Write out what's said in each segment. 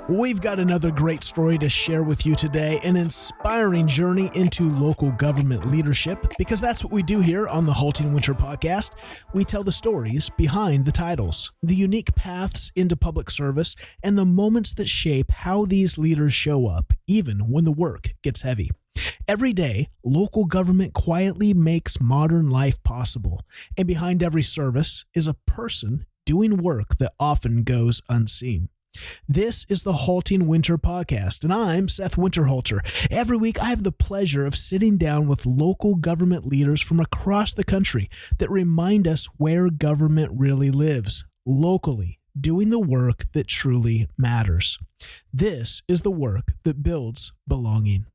We've got another great story to share with you today, an inspiring journey into local government leadership, because that's what we do here on the Halting Winter podcast. We tell the stories behind the titles, the unique paths into public service, and the moments that shape how these leaders show up, even when the work gets heavy. Every day, local government quietly makes modern life possible, and behind every service is a person doing work that often goes unseen. This is the Halting Winter podcast, and I'm Seth Winterhalter. Every week, I have the pleasure of sitting down with local government leaders from across the country that remind us where government really lives, locally, doing the work that truly matters. This is the work that builds belonging.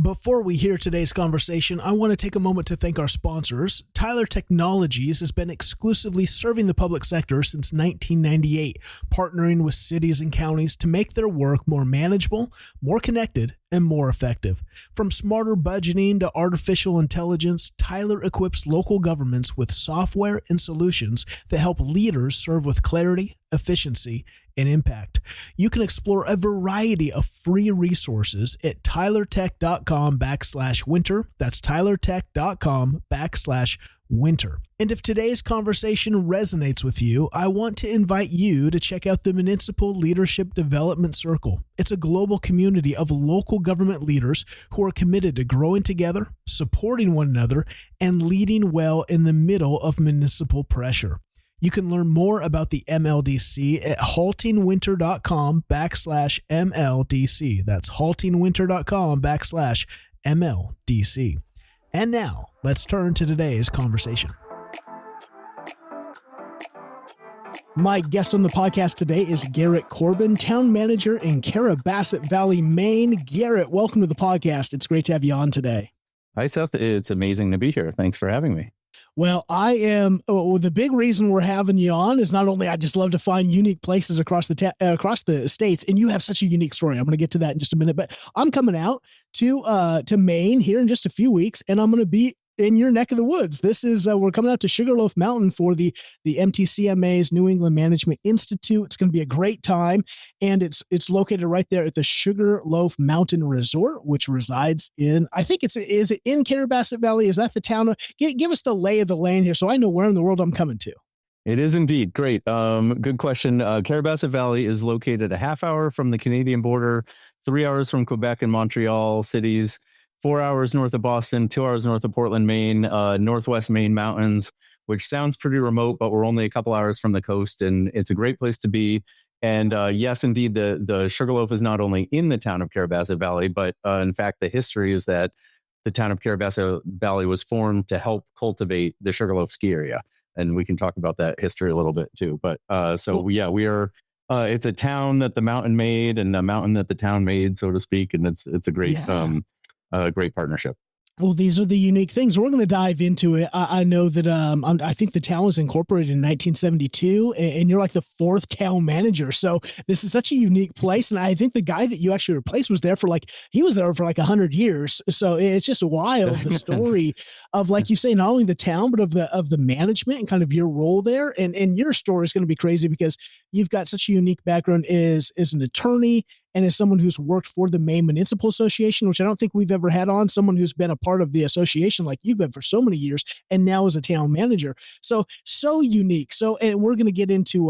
Before we hear today's conversation, I want to take a moment to thank our sponsors. Tyler Technologies has been exclusively serving the public sector since 1998, partnering with cities and counties to make their work more manageable, more connected, and more effective. From smarter budgeting to artificial intelligence, Tyler equips local governments with software and solutions that help leaders serve with clarity, efficiency, and impact. You can explore a variety of free resources at tylertech.com/winter. That's tylertech.com/winter. And if today's conversation resonates with you, I want to invite you to check out the Municipal Leadership Development Circle. It's a global community of local government leaders who are committed to growing together, supporting one another, and leading well in the middle of municipal pressure. You can learn more about the MLDC at haltingwinter.com/MLDC. That's haltingwinter.com/MLDC. And now, let's turn to today's conversation. My guest on the podcast today is Garrett Corbin, town manager in Carrabassett Valley, Maine. Garrett, welcome to the podcast. It's great to have you on today. Hi, Seth. It's amazing to be here. Thanks for having me. Well, the big reason we're having you on is not only I just love to find unique places across the states, and you have such a unique story. I'm going to get to that in just a minute, but I'm coming out to Maine here in just a few weeks, and I'm going to be in your neck of the woods. This is, we're coming out to Sugarloaf Mountain for the MTCMA's New England Management Institute. It's going to be a great time. And it's located right there at the Sugarloaf Mountain Resort, which resides in, I think is it in Carrabassett Valley? Is that the town? Give us the lay of the land here so I know where in the world I'm coming to. It is indeed. Great. Good question. Carrabassett Valley is located a half hour from the Canadian border, 3 hours from Quebec and Montreal cities, 4 hours north of Boston, 2 hours north of Portland, Maine, Northwest Maine mountains, which sounds pretty remote, but we're only a couple hours from the coast, and it's a great place to be. And yes, indeed, the Sugarloaf is not only in the town of Carrabassett Valley, but in fact, the history is that the town of Carrabassett Valley was formed to help cultivate the Sugarloaf ski area. And we can talk about that history a little bit too. But we are, it's a town that the mountain made and a mountain that the town made, so to speak. And it's a great, great partnership. Well, these are the unique things. We're going to dive into it. I know that I think the town was incorporated in 1972, and you're like the fourth town manager. So this is such a unique place. And I think the guy that you actually replaced was there for like 100 years. So it's just wild, the story of, like you say, not only the town, but of the management and kind of your role there. And your story is going to be crazy because you've got such a unique background as an attorney and as someone who's worked for the Maine Municipal Association, which I don't think we've ever had on, someone who's been a part of the association like you've been for so many years, and now as a town manager. So unique. And we're going to get into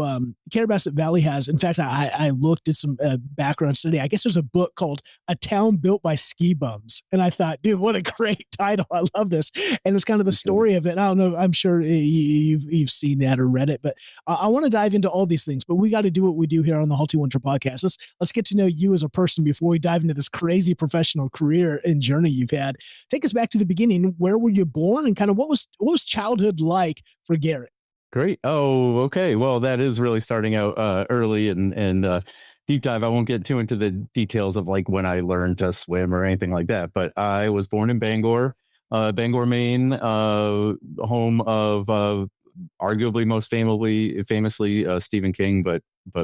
Carrabassett Valley has, in fact, I looked at some background study. I guess there's a book called A Town Built by Ski Bums. And I thought, dude, what a great title. I love this. And it's kind of the story of it. I don't know. I'm sure you've seen that or read it, but I want to dive into all these things, but we got to do what we do here on the Halting Winter podcast. Let's get to know you as a person before we dive into this crazy professional career and journey you've had. Take us back to the beginning. Where were you born, and kind of what was childhood like for Garrett? Great. Oh, okay. Well, that is really starting out early and deep dive. I won't get too into the details of like when I learned to swim or anything like that, but I was born in Bangor, Maine, home of arguably most famously Stephen King, but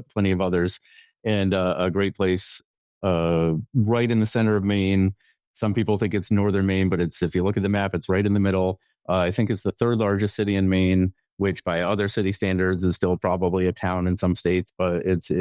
plenty of others. And a great place right in the center of Maine. Some people think it's northern Maine, but if you look at the map, it's right in the middle. I think it's the third largest city in Maine, which by other city standards is still probably a town in some states, but it's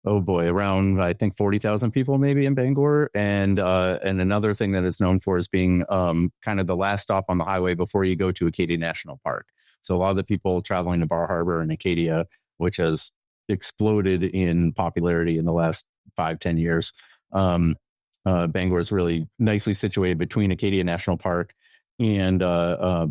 oh boy, around I think 40,000 people maybe in Bangor, and another thing that it's known for is being kind of the last stop on the highway before you go to Acadia National Park. So a lot of the people traveling to Bar Harbor and Acadia, which has exploded in popularity in the last 5-10 years. Bangor is really nicely situated between Acadia National Park and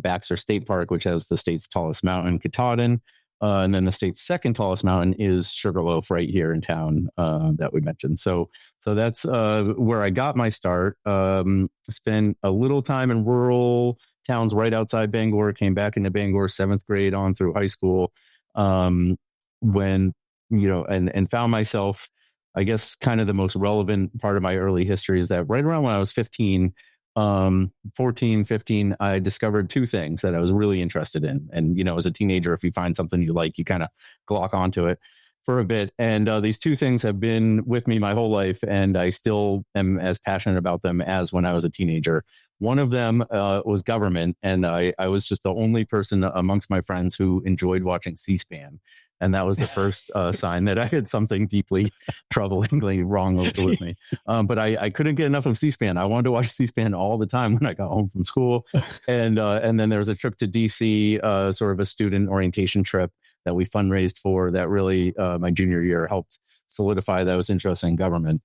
Baxter State Park, which has the state's tallest mountain, Katahdin. And then the state's second tallest mountain is Sugarloaf right here in town that we mentioned. So that's where I got my start. Spent a little time in rural towns right outside Bangor, came back into Bangor 7th grade on through high school when, and found myself, I guess, kind of the most relevant part of my early history is that right around when I was 15, 14, 15, I discovered two things that I was really interested in. And, as a teenager, if you find something you like, you kind of glock onto it for a bit. And these two things have been with me my whole life, and I still am as passionate about them as when I was a teenager. One of them was government, and I was just the only person amongst my friends who enjoyed watching C-SPAN. And that was the first sign that I had something deeply troublingly wrong with me. But I couldn't get enough of C-SPAN. I wanted to watch C-SPAN all the time when I got home from school. And then there was a trip to DC, sort of a student orientation trip that we fundraised for that really, my junior year, helped solidify that I was interested in government.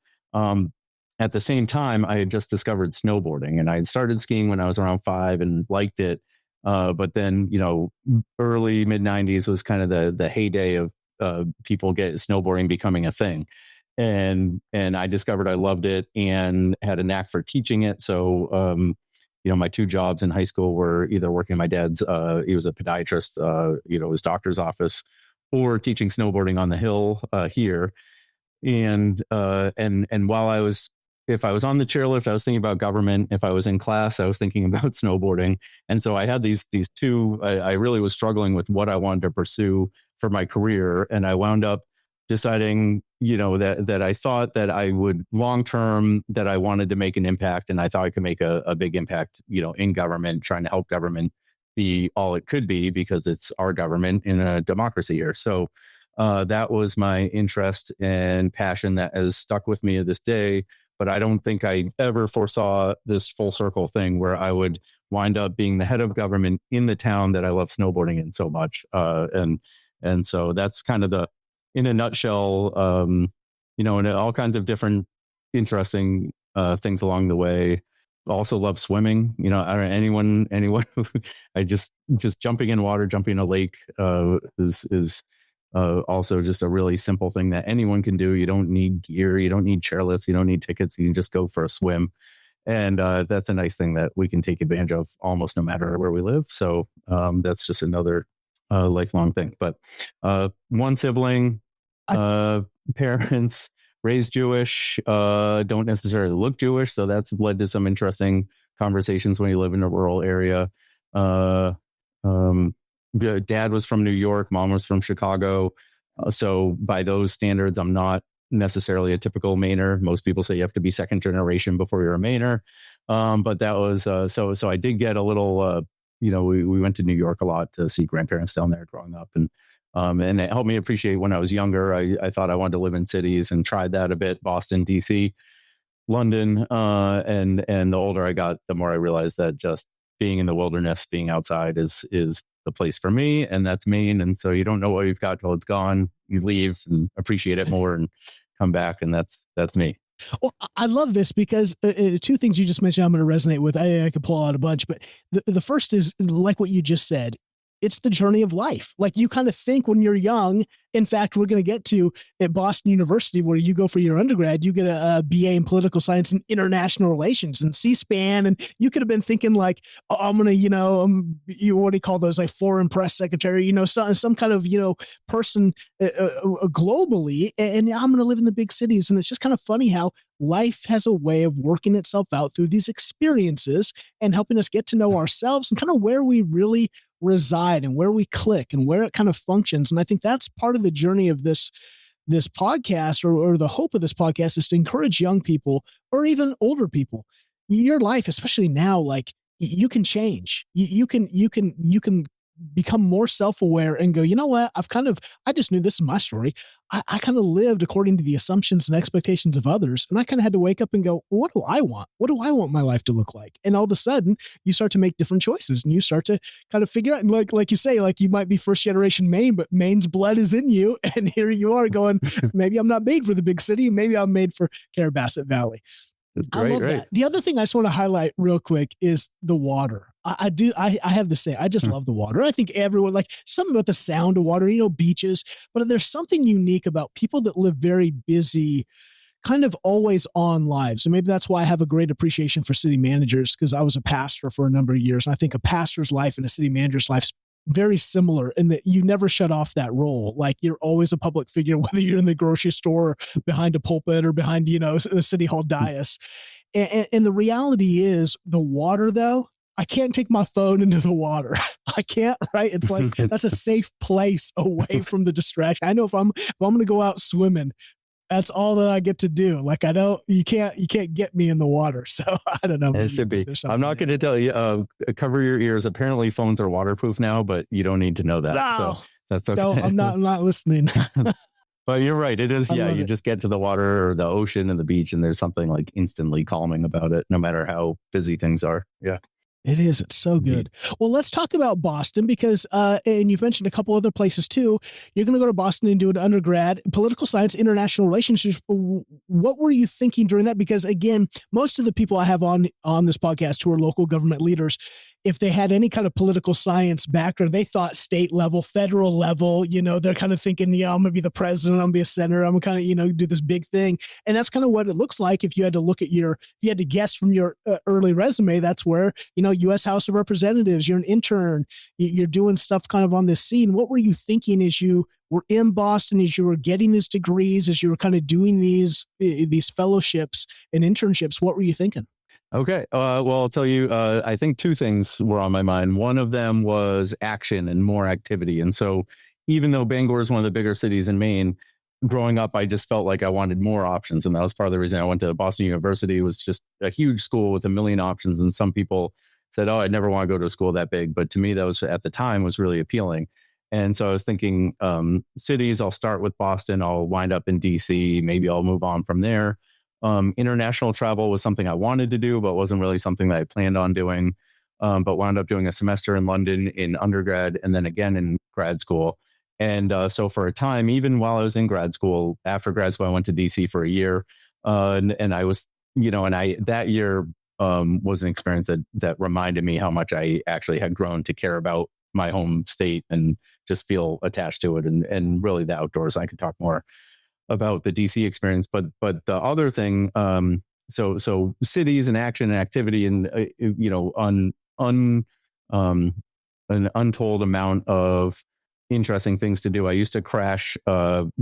At the same time, I had just discovered snowboarding, and I had started skiing when I was around 5 and liked it. But then, early mid 90s was kind of the heyday of people snowboarding becoming a thing. And I discovered I loved it and had a knack for teaching it. So, my two jobs in high school were either working at my dad's, he was a podiatrist, his doctor's office, or teaching snowboarding on the hill here. And while if I was on the chairlift, I was thinking about government. If I was in class, I was thinking about snowboarding. And so I had these two, I really was struggling with what I wanted to pursue for my career. And I wound up deciding, that I thought that I would long-term, that I wanted to make an impact. And I thought I could make a big impact, in government, trying to help government be all it could be, because it's our government in a democracy here. So that was my interest and passion that has stuck with me to this day. But I don't think I ever foresaw this full circle thing where I would wind up being the head of government in the town that I love snowboarding in so much. And so that's kind of in a nutshell, and all kinds of different interesting things along the way. Also love swimming. Anyone, I just jumping in water, jumping in a lake is also just a really simple thing that anyone can do. You don't need gear, you don't need chairlifts, you don't need tickets. You can just go for a swim. And that's a nice thing that we can take advantage of almost no matter where we live. So that's just another lifelong thing. But one sibling, parents raised Jewish, don't necessarily look Jewish. So that's led to some interesting conversations when you live in a rural area. Dad was from New York, mom was from Chicago. So by those standards, I'm not necessarily a typical Mainer. Most people say you have to be second generation before you're a Mainer. But that was, so I did get a little, we went to New York a lot to see grandparents down there growing up. And it helped me appreciate when I was younger. I thought I wanted to live in cities and tried that a bit, Boston, DC, London. And the older I got, the more I realized that just being in the wilderness, being outside is the place for me, and that's Maine. And so you don't know what you've got till it's gone. You leave and appreciate it more and come back, and that's me. Well, I love this because two things you just mentioned I'm going to resonate with. I could pull out a bunch, but the first is like what you just said. It's the journey of life. Like you kind of think when you're young. In fact, we're going to get to at Boston University where you go for your undergrad, you get a BA in political science and international relations and C-SPAN. And you could have been thinking like, oh, I'm going to, what do you call those? Like foreign press secretary, some kind of, person globally. And I'm going to live in the big cities. And it's just kind of funny how life has a way of working itself out through these experiences and helping us get to know ourselves and kind of where we really reside and where we click and where it kind of functions. And I think that's part of the journey of this podcast or the hope of this podcast is to encourage young people or even older people. Your life, especially now, like you can change. You can become more self-aware and go, you know what, I just knew this is my story. I kind of lived according to the assumptions and expectations of others. And I kind of had to wake up and go, well, what do I want? What do I want my life to look like? And all of a sudden you start to make different choices and you start to kind of figure out, and like you say, like you might be first generation Maine, but Maine's blood is in you. And here you are going, maybe I'm not made for the big city. Maybe I'm made for Carrabassett Valley. I love that. The other thing I just want to highlight real quick is the water. I have the same. I just love the water. I think everyone, like, something about the sound of water, beaches, but there's something unique about people that live very busy, kind of always on lives. And maybe that's why I have a great appreciation for city managers, because I was a pastor for a number of years. And I think a pastor's life and a city manager's life very similar in that you never shut off that role. Like, you're always a public figure, whether you're in the grocery store or behind a pulpit or behind, the city hall dais. And the reality is the water, though, I can't take my phone into the water. I can't, right? It's like, that's a safe place away from the distraction. I know if I'm going to go out swimming, that's all that I get to do. Like, you can't get me in the water. So I don't know. It should be. I'm not going to tell you, cover your ears. Apparently phones are waterproof now, but you don't need to know that. No, so that's okay. No, I'm not listening. But you're right. It is. Yeah. You just get to the water or the ocean and the beach, and there's something like instantly calming about it, no matter how busy things are. Yeah. It is. It's so good. Well, let's talk about Boston because, and you've mentioned a couple other places too. You're going to go to Boston and do an undergrad, political science, international relations. What were you thinking during that? Because again, most of the people I have on this podcast who are local government leaders, if they had any kind of political science background, they thought state level, federal level, they're kind of thinking, I'm going to be the president, I'm going to be a senator, I'm going to kind of, do this big thing. And that's kind of what it looks like. If you had to look at if you had to guess from your early resume, that's where, U.S. House of Representatives, you're an intern, you're doing stuff kind of on this scene. What were you thinking as you were in Boston, as you were getting these degrees, as you were kind of doing these fellowships and internships? What were you thinking? Okay. Well, I'll tell you, I think two things were on my mind. One of them was action and more activity. And so even though Bangor is one of the bigger cities in Maine, growing up, I just felt like I wanted more options. And that was part of the reason I went to Boston University. It was just a huge school with a million options. And some people said, oh, I'd never want to go to a school that big. But to me, that was at the time was really appealing. And so I was thinking cities, I'll start with Boston. I'll wind up in DC. Maybe I'll move on from there. International travel was something I wanted to do, but wasn't really something that I planned on doing. But wound up doing a semester in London in undergrad and then again in grad school. And so for a time, even while I was in grad school, after grad school, I went to DC for a year. And I was, that year was an experience that reminded me how much I actually had grown to care about my home state and just feel attached to it and really the outdoors. I could talk more about the DC experience, but the other thing, so cities and action and activity and, an untold amount of interesting things to do. I used to crash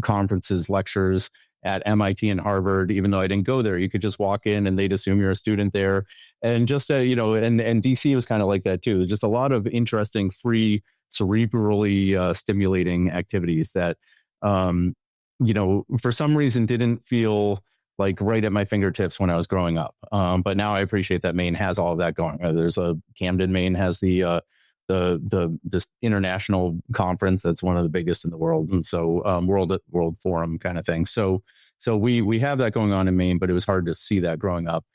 conferences, lectures at MIT and Harvard, even though I didn't go there. You could just walk in and they'd assume you're a student there. And just, and DC was kind of like that too. There's just a lot of interesting, free, cerebrally stimulating activities that, for some reason didn't feel like right at my fingertips when I was growing up. But now I appreciate that Maine has all of that going. There's Camden, Maine has this international conference that's one of the biggest in the world, and so world forum kind of thing. So we have that going on in Maine, but it was hard to see that growing up.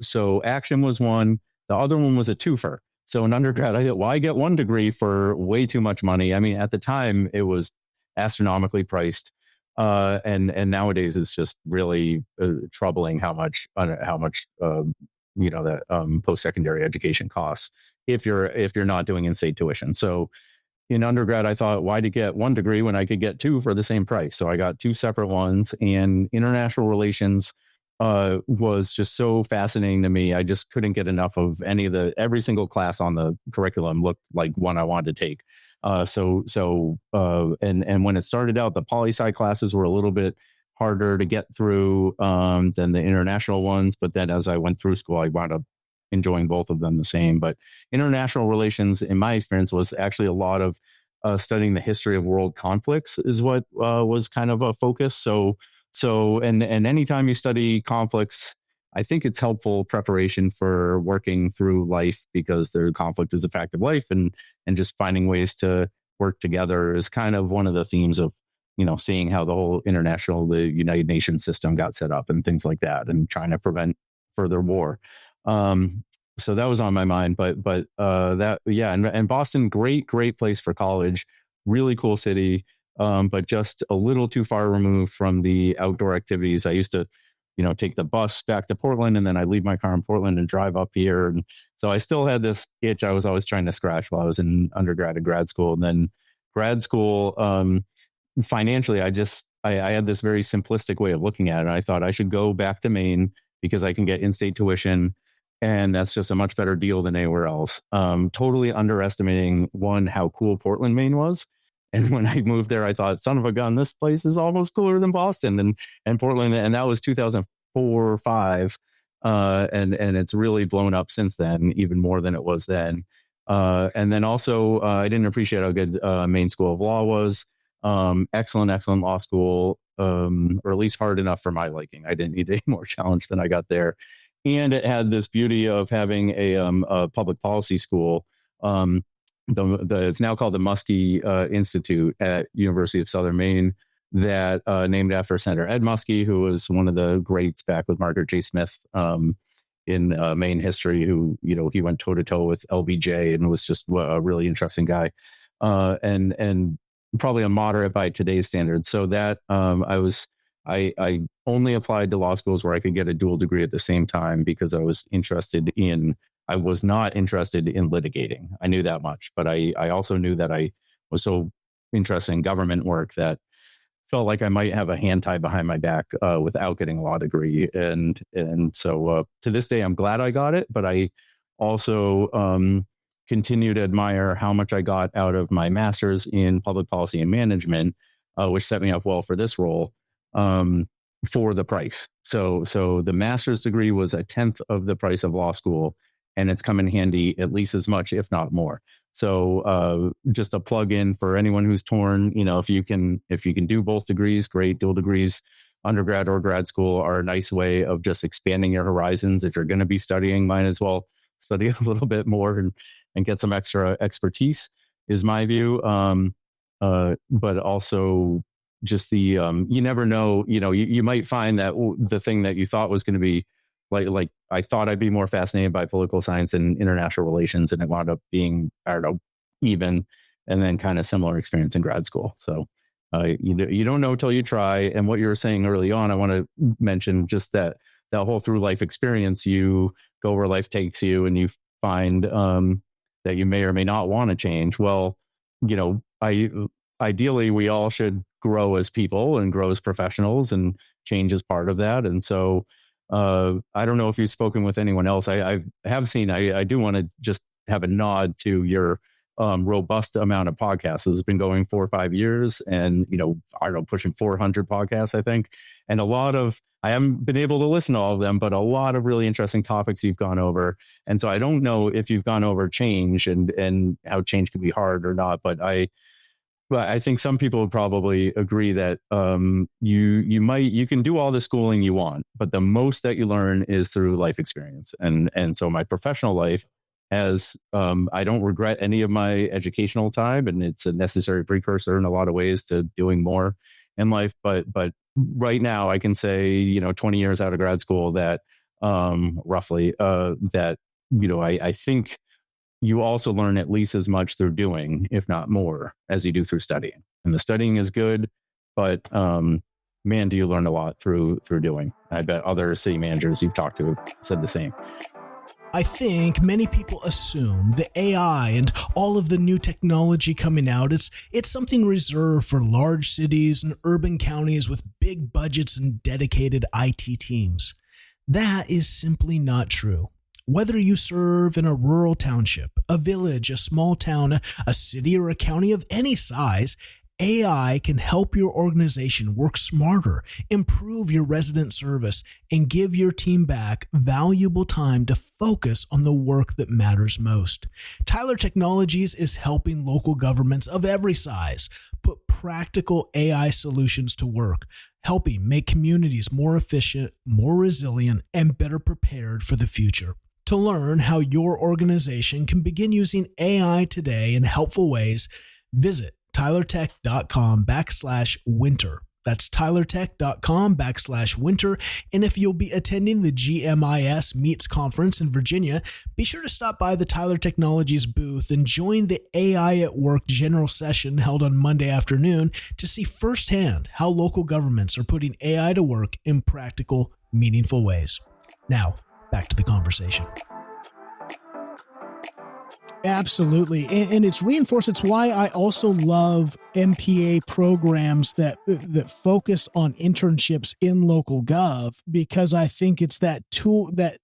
So action was one. The other one was a twofer. So in undergrad, I get one degree for way too much money. I mean, at the time it was astronomically priced. And nowadays it's just really troubling how much that post-secondary education costs if you're not doing in-state tuition. So in undergrad, I thought, why to get one degree when I could get two for the same price? So I got two separate ones, and international relations was just so fascinating to me. I just couldn't get enough of every single class on the curriculum looked like one I wanted to take. And when it started out, the poli-sci classes were a little bit harder to get through than the international ones. But then as I went through school, I wound up enjoying both of them the same. But international relations, in my experience, was actually a lot of studying the history of world conflicts is what was kind of a focus. So anytime you study conflicts, I think it's helpful preparation for working through life, because the conflict is a fact of life, and just finding ways to work together is kind of one of the themes of, seeing how the whole the United Nations system got set up and things like that, and trying to prevent further war. So that was on my mind, but and Boston, great place for college, really cool city, but just a little too far removed from the outdoor activities. I used to, take the bus back to Portland, and then I leave my car in Portland and drive up here. And so I still had this itch I was always trying to scratch while I was in undergrad and grad school. And then grad school, financially, I had this very simplistic way of looking at it. I thought I should go back to Maine because I can get in-state tuition, and that's just a much better deal than anywhere else. Totally underestimating, one, how cool Portland, Maine was. And when I moved there, I thought, son of a gun, this place is almost cooler than Boston and Portland. And that was 2004 or 5. And it's really blown up since then, even more than it was then. And then also, I didn't appreciate how good Maine School of Law was. Excellent law school, or at least hard enough for my liking. I didn't need any more challenge than I got there. And it had this beauty of having a public policy school. It's now called the Muskie Institute at University of Southern Maine, that named after Senator Ed Muskie, who was one of the greats back with Margaret J. Smith in Maine history, who, he went toe to toe with LBJ and was just a really interesting guy, and probably a moderate by today's standards. So that I only applied to law schools where I could get a dual degree at the same time, because I was not interested in litigating. I knew that much, but I also knew that I was so interested in government work that felt like I might have a hand tied behind my back without getting a law degree. And so to this day, I'm glad I got it, but I also continue to admire how much I got out of my master's in public policy and management, which set me up well for this role, for the price. So the master's degree was 1/10 of the price of law school, and it's come in handy at least as much, if not more. So just a plug in for anyone who's torn, if you can do both degrees, great. Dual degrees, undergrad or grad school, are a nice way of just expanding your horizons. If you're going to be studying, might as well study a little bit more and get some extra expertise, is my view. But also just the, you never know, you might find that the thing that you thought was going to be like I thought I'd be more fascinated by political science and international relations, and it wound up being, I don't know, even, and then kind of similar experience in grad school. So you don't know till you try. And what you were saying early on, I want to mention just that whole through life experience, you go where life takes you, and you find that you may or may not want to change. Well, ideally we all should grow as people and grow as professionals, and change is part of that. And so I don't know if you've spoken with anyone else. I have seen, I do want to just have a nod to your robust amount of podcasts. It's been going 4 or 5 years, and, I don't know, pushing 400 podcasts, I think. And I haven't been able to listen to all of them, but a lot of really interesting topics you've gone over. And so I don't know if you've gone over change and how change can be hard or not, but I think some people would probably agree that you can do all the schooling you want, but the most that you learn is through life experience. And so my professional life I don't regret any of my educational time, and it's a necessary precursor in a lot of ways to doing more in life. But right now I can say, 20 years out of grad school, that roughly that, I think you also learn at least as much through doing, if not more, as you do through studying. And the studying is good, but man, do you learn a lot through doing. I bet other city managers you've talked to have said the same. I think many people assume the AI and all of the new technology coming out, it's something reserved for large cities and urban counties with big budgets and dedicated IT teams. That is simply not true. Whether you serve in a rural township, a village, a small town, a city, or a county of any size, AI can help your organization work smarter, improve your resident service, and give your team back valuable time to focus on the work that matters most. Tyler Technologies is helping local governments of every size put practical AI solutions to work, helping make communities more efficient, more resilient, and better prepared for the future. To learn how your organization can begin using AI today in helpful ways, visit tylertech.com/winter. That's tylertech.com/winter. And if you'll be attending the GMIS Meets Conference in Virginia, be sure to stop by the Tyler Technologies booth and join the AI at Work general session held on Monday afternoon to see firsthand how local governments are putting AI to work in practical, meaningful ways. Now, back to the conversation. Absolutely. And it's reinforced. It's why I also love MPA programs that focus on internships in local gov, because I think it's that tool, that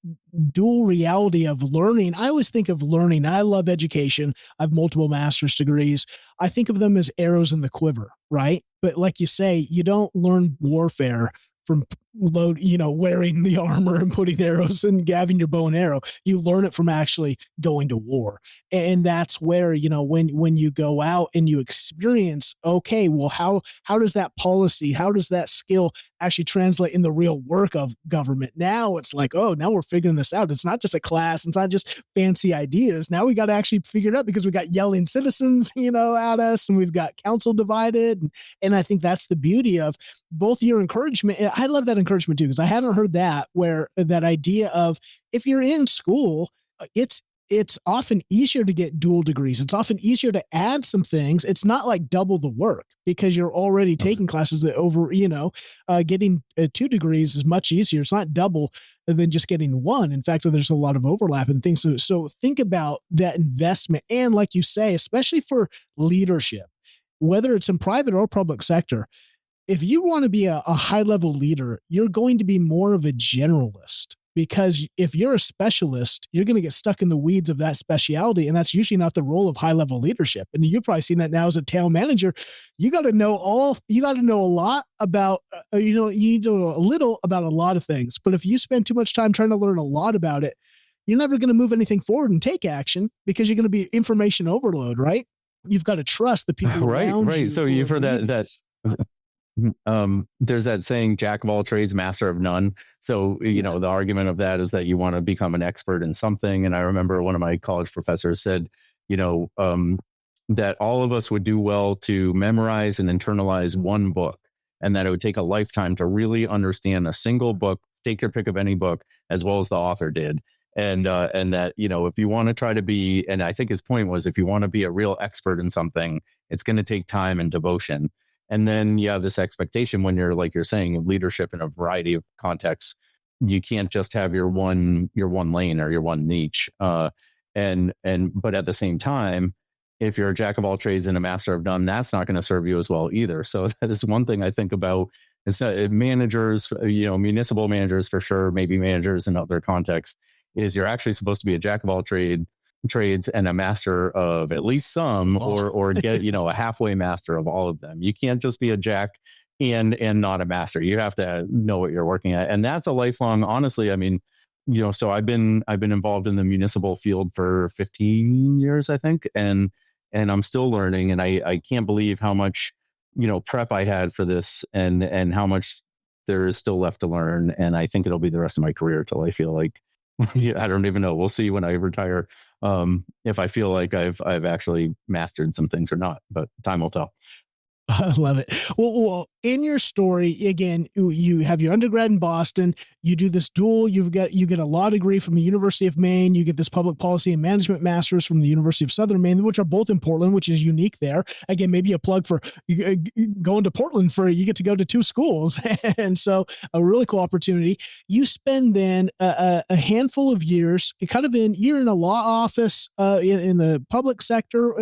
dual reality of learning. I always think of learning. I love education. I have multiple master's degrees. I think of them as arrows in the quiver, right? But like you say, you don't learn warfare from wearing the armor and putting arrows and having your bow and arrow. You learn it from actually going to war. And that's where, when you go out and you experience, okay, well, how does that policy, how does that skill actually translate in the real work of government? Now it's like, oh, now we're figuring this out. It's not just a class. It's not just fancy ideas. Now we got to actually figure it out, because we got yelling citizens, at us, and we've got council divided. And I think that's the beauty of both your encouragement. I love that encouragement too, because I haven't heard that, where that idea of, if you're in school, it's often easier to get dual degrees. It's often easier to add some things. It's not like double the work, because you're already taking classes that getting 2 degrees is much easier. It's not double than just getting 1. In fact, there's a lot of overlap and things. So think about that investment. And like you say, especially for leadership, whether it's in private or public sector, if you want to be a high-level leader, you're going to be more of a generalist, because if you're a specialist, you're going to get stuck in the weeds of that specialty. And that's usually not the role of high-level leadership. And you've probably seen that now as a town manager. You got to know a lot about, you need to know a little about a lot of things. But if you spend too much time trying to learn a lot about it, you're never going to move anything forward and take action, because you're going to be information overload, right? You've got to trust the people around you. Right. So you've heard that there's that saying, jack of all trades, master of none. So, the argument of that is that you want to become an expert in something. And I remember one of my college professors said, that all of us would do well to memorize and internalize one book, and that it would take a lifetime to really understand a single book. Take your pick of any book, as well as the author did. And that, if you want to try to be, and I think his point was, if you want to be a real expert in something, it's going to take time and devotion. And then you have this expectation when you're, like you're saying, leadership in a variety of contexts. You can't just have your one lane or your one niche. But at the same time, if you're a jack of all trades and a master of none, that's not going to serve you as well either. So that is one thing I think about. It's managers, municipal managers for sure, maybe managers in other contexts, is you're actually supposed to be a jack of all trades and a master of at least some, or get a halfway master of all of them. You can't just be a jack and not a master. You have to know what you're working at, and that's a lifelong. Honestly, I mean, so I've been involved in the municipal field for 15 years, I think, and I'm still learning, and I can't believe how much prep I had for this, and how much there is still left to learn. And I think it'll be the rest of my career till I feel like. I don't even know. We'll see when I retire, if I feel like I've actually mastered some things or not, but time will tell. I love it. Well, in your story, again, you have your undergrad in Boston, you do this dual, you get a law degree from the University of Maine, you get this public policy and management master's from the University of Southern Maine, which are both in Portland, which is unique there. Again, maybe a plug for going to Portland you get to go to 2 schools. And so a really cool opportunity. You spend then a handful of years you're in a law office in the public sector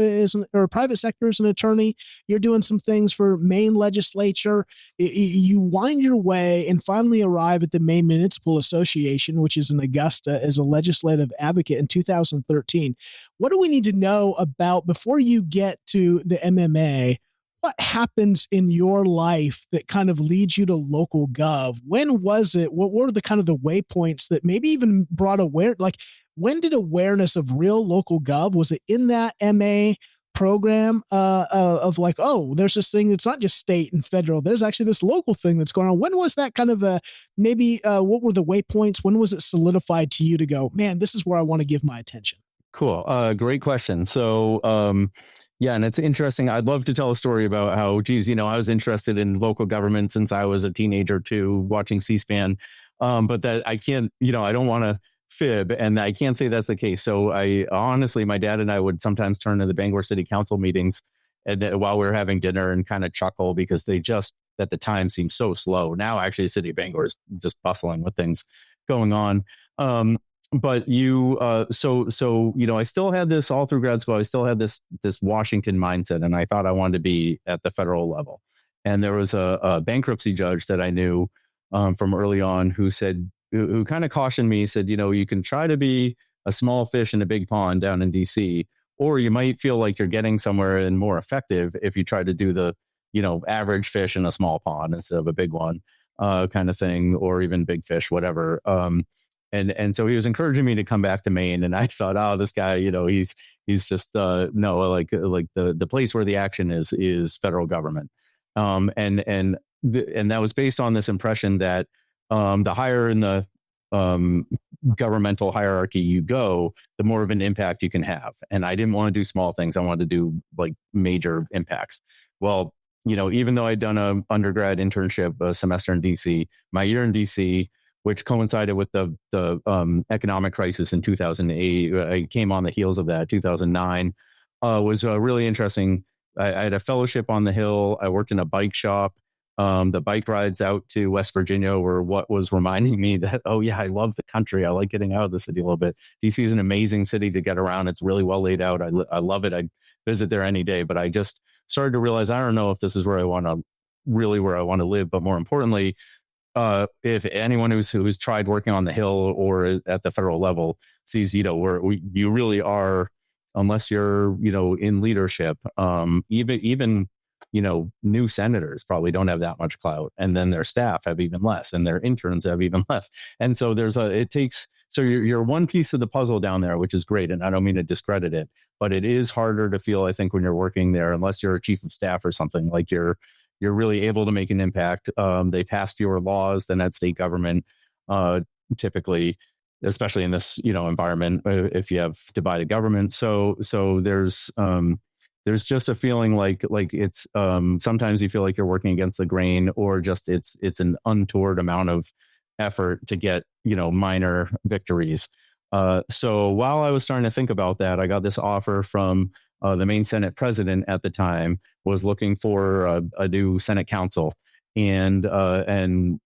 or private sector as an attorney. You're doing some things for Maine legislature. You wind your way and finally arrive at the Maine Municipal Association, which is in Augusta, as a legislative advocate in 2013. What do we need to know about, before you get to the MMA, what happens in your life that kind of leads you to local gov? When was it? What were the kind of the waypoints that maybe even brought when did awareness of real local gov? Was it in that MA program of like, oh, there's this thing that's not just state and federal. There's actually this local thing that's going on. When was that kind of what were the waypoints? When was it solidified to you to go, man, this is where I want to give my attention? Cool. Great question. So, yeah, and it's interesting. I'd love to tell a story about how, geez, I was interested in local government since I was a teenager too, watching C-SPAN. But that I can't, I don't want to fib, and I can't say that's the case. So I honestly, my dad and I would sometimes turn to the Bangor City Council meetings and while we were having dinner and kind of chuckle because they just at the time seemed so slow. Now actually the city of Bangor is just bustling with things going on. But I still had this all through grad school. I still had this Washington mindset, and I thought I wanted to be at the federal level. And there was a bankruptcy judge that I knew from early on who kind of cautioned me, said, you can try to be a small fish in a big pond down in DC, or you might feel like you're getting somewhere and more effective if you try to do the, average fish in a small pond instead of a big one kind of thing, or even big fish, whatever. And so he was encouraging me to come back to Maine, and I thought, oh, this guy, he's just no, like the place where the action is federal government, and that was based on this impression that the higher in the governmental hierarchy you go, the more of an impact you can have. And I didn't want to do small things; I wanted to do like major impacts. Well, even though I'd done an undergrad internship a semester in DC, my year in DC, which coincided with the economic crisis in 2008. I came on the heels of that. 2009 was really interesting. I had a fellowship on the Hill. I worked in a bike shop. The bike rides out to West Virginia were what was reminding me that, oh yeah, I love the country. I like getting out of the city a little bit. DC is an amazing city to get around. It's really well laid out. I love it. I'd visit there any day, but I just started to realize, I don't know if this is where I want to live, but more importantly, if anyone who's tried working on the Hill or at the federal level sees, you really are, unless you're, in leadership, even new senators probably don't have that much clout, and then their staff have even less, and their interns have even less. And so you're one piece of the puzzle down there, which is great. And I don't mean to discredit it, but it is harder to feel, I think, when you're working there, unless you're a chief of staff or something, like you're really able to make an impact. They pass fewer laws than at state government, typically, especially in this, environment, if you have divided government. So there's just a feeling like it's sometimes you feel like you're working against the grain, or just it's an untoward amount of effort to get, minor victories. So while I was starting to think about that, I got this offer from the Maine Senate president at the time, was looking for a new Senate counsel. And I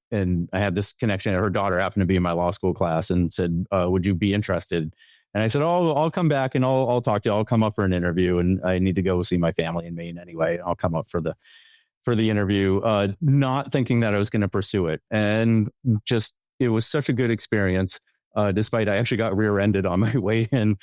had this connection. Her daughter happened to be in my law school class and said, would you be interested? And I said, oh, I'll come back and I'll talk to you. I'll come up for an interview, and I need to go see my family in Maine anyway. I'll come up for the interview, not thinking that I was going to pursue it. And just, it was such a good experience. Despite I actually got rear-ended on my way in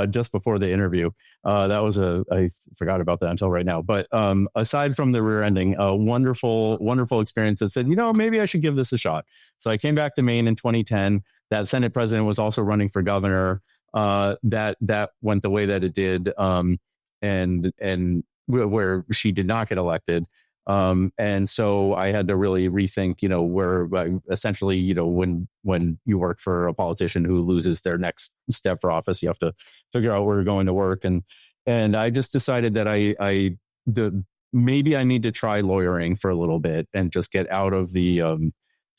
just before the interview. I forgot about that until right now. But aside from the rear-ending, a wonderful, wonderful experience that said, maybe I should give this a shot. So I came back to Maine in 2010. That Senate president was also running for governor. That went the way that it did, and where she did not get elected. And so I had to really rethink, where essentially, when you work for a politician who loses their next step for office, you have to figure out where you're going to work. And I just decided that maybe I need to try lawyering for a little bit and just get out of the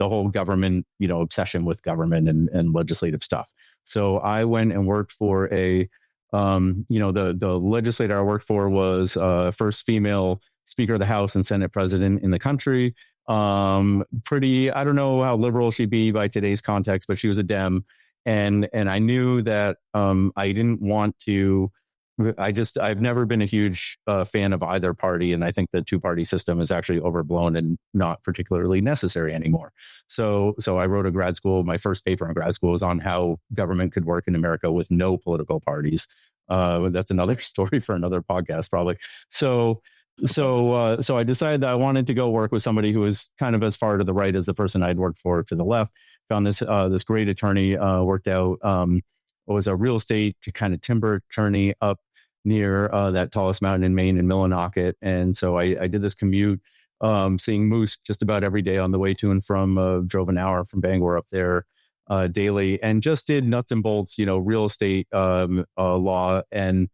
whole government, obsession with government and legislative stuff. So I went and worked for the legislator I worked for was first female Speaker of the House and Senate President in the country. I don't know how liberal she'd be by today's context, but she was a Dem. And I knew that I didn't want to, I've never been a huge fan of either party. And I think the two-party system is actually overblown and not particularly necessary anymore. So I wrote my first paper in grad school was on how government could work in America with no political parties. That's another story for another podcast, probably. So I decided that I wanted to go work with somebody who was kind of as far to the right as the person I'd worked for to the left. Found this great attorney, worked out, was a real estate kind of timber attorney up near that tallest mountain in Maine in Millinocket. And so I did this commute, seeing moose just about every day on the way to and from, drove an hour from Bangor up there daily, and just did nuts and bolts, real estate law and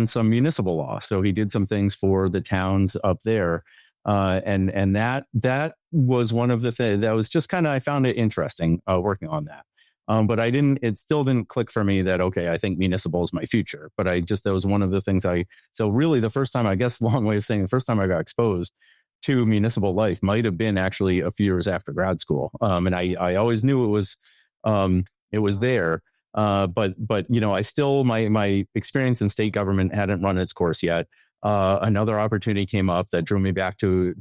some municipal law. So he did some things for the towns up there. And that was one of the things that was just kind of, I found it interesting working on that. But it still didn't click for me that, okay, I think municipal is my future. But that was one of the things so really the first time, I guess, long way of saying the first time I got exposed to municipal life might have been actually a few years after grad school. And I always knew it was there. But I still, my experience in state government hadn't run its course yet. Another opportunity came up that drew me back to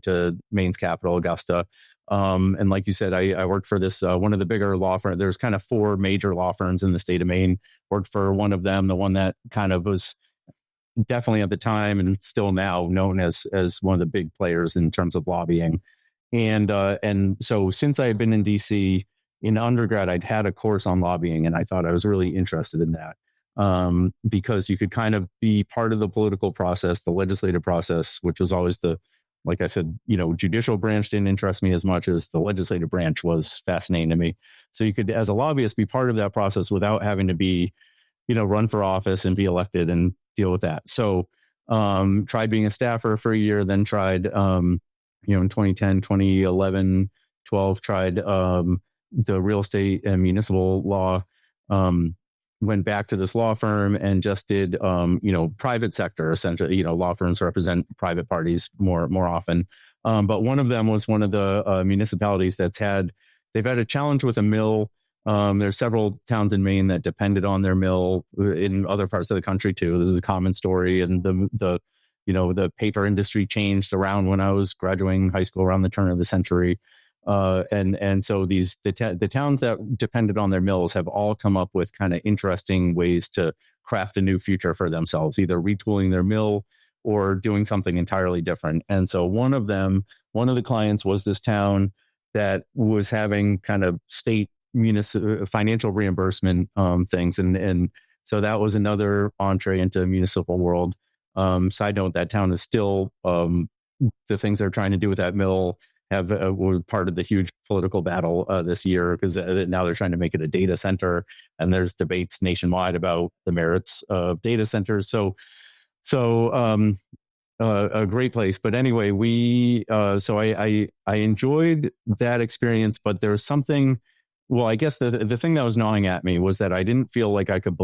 Maine's capital, Augusta. And like you said, I worked for this, one of the bigger law firms. There's kind of 4 major law firms in the state of Maine. Worked for one of them, the one that kind of was definitely at the time and still now known as one of the big players in terms of lobbying. And so since I had been in DC in undergrad, I'd had a course on lobbying, and I thought I was really interested in that. Because you could kind of be part of the political process, the legislative process, which was always like I said, judicial branch didn't interest me as much as the legislative branch was fascinating to me. So you could, as a lobbyist, be part of that process without having to be, run for office and be elected and deal with that. So tried being a staffer for a year, then tried, in 2010, 2011, 12, tried the real estate and municipal law. Went back to this law firm and just did, private sector, essentially. Law firms represent private parties more often. But one of them was one of the municipalities they've had a challenge with a mill. There's several towns in Maine that depended on their mill, in other parts of the country too. This is a common story. And the paper industry changed around when I was graduating high school around the turn of the century. And so the towns that depended on their mills have all come up with kind of interesting ways to craft a new future for themselves, either retooling their mill or doing something entirely different. And so one of the clients was this town that was having kind of state financial reimbursement things. And so that was another entree into the municipal world. Side note, that town is still, the things they're trying to do with that mill were part of the huge political battle this year, because now they're trying to make it a data center, and there's debates nationwide about the merits of data centers. So a great place. But anyway, so I enjoyed that experience, but there was something. Well, I guess the thing that was gnawing at me was that I didn't feel like I could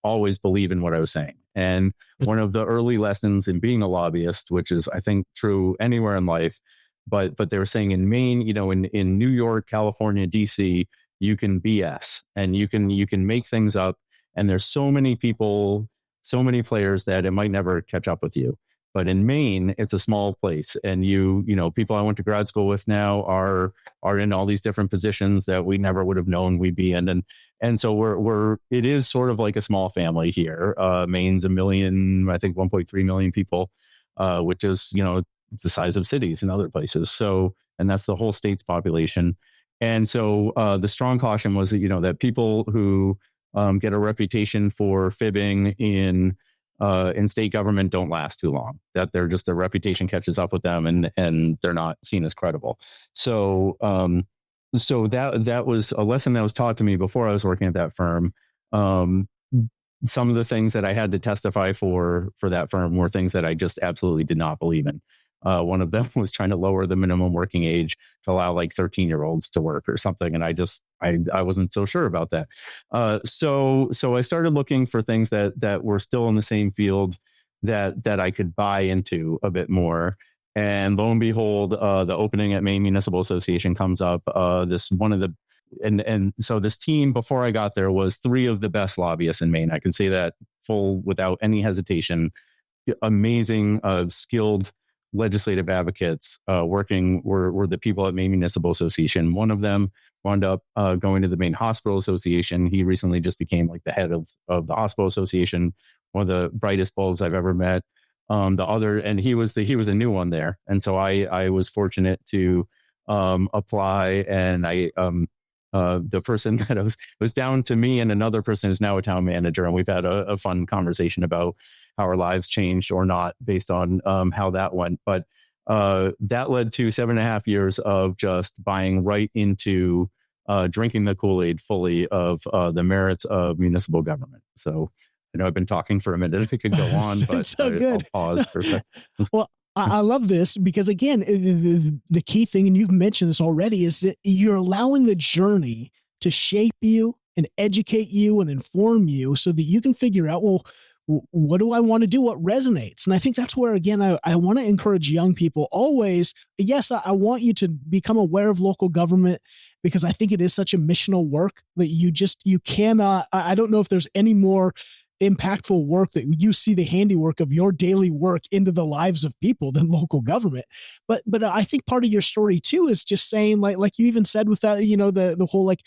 always believe in what I was saying. And one of the early lessons in being a lobbyist, which is, I think, true anywhere in life, but they were saying in Maine, in New York, California, DC, you can BS and you can make things up. And there's so many people, so many players that it might never catch up with you. But in Maine, it's a small place, and people I went to grad school with now are in all these different positions that we never would have known we'd be in, and so it is sort of like a small family here. Maine's 1.3 million people, which is the size of cities in other places. So, and that's the whole state's population. And so the strong caution was that people who get a reputation for fibbing in state government don't last too long, that their reputation catches up with them and they're not seen as credible. So that was a lesson that was taught to me before I was working at that firm. Some of the things that I had to testify for that firm were things that I just absolutely did not believe in. One of them was trying to lower the minimum working age to allow like 13-year-olds to work or something. And I wasn't so sure about that. So I started looking for things that were still in the same field that I could buy into a bit more. And lo and behold, the opening at Maine Municipal Association comes up. So this team before I got there was 3 of the best lobbyists in Maine. I can say that without any hesitation. Amazing, skilled legislative advocates working were the people at Maine Municipal Association. One of them wound up going to the Maine Hospital Association. He recently just became like the head of the Hospital Association, one of the brightest bulbs I've ever met. The other, and he was a new one there. And so I was fortunate to apply, and I the person that was down to me and another person who's now a town manager, and we've had a fun conversation about how our lives changed or not based on how that went. But that led to 7.5 years of just buying right into drinking the Kool-Aid fully of the merits of municipal government. So I know I've been talking for a minute. If it could go on, but so good. I'll pause for a second. Well, I love this because, again, the key thing, and you've mentioned this already, is that you're allowing the journey to shape you and educate you and inform you so that you can figure out, well, what do I want to do? What resonates? And I think that's where, again, I want to encourage young people always. Yes, I want you to become aware of local government because I think it is such a missional work that you cannot, I don't know if there's any more impactful work that you see the handiwork of your daily work into the lives of people than local government. But I think part of your story too is just saying, like you even said with that, the whole like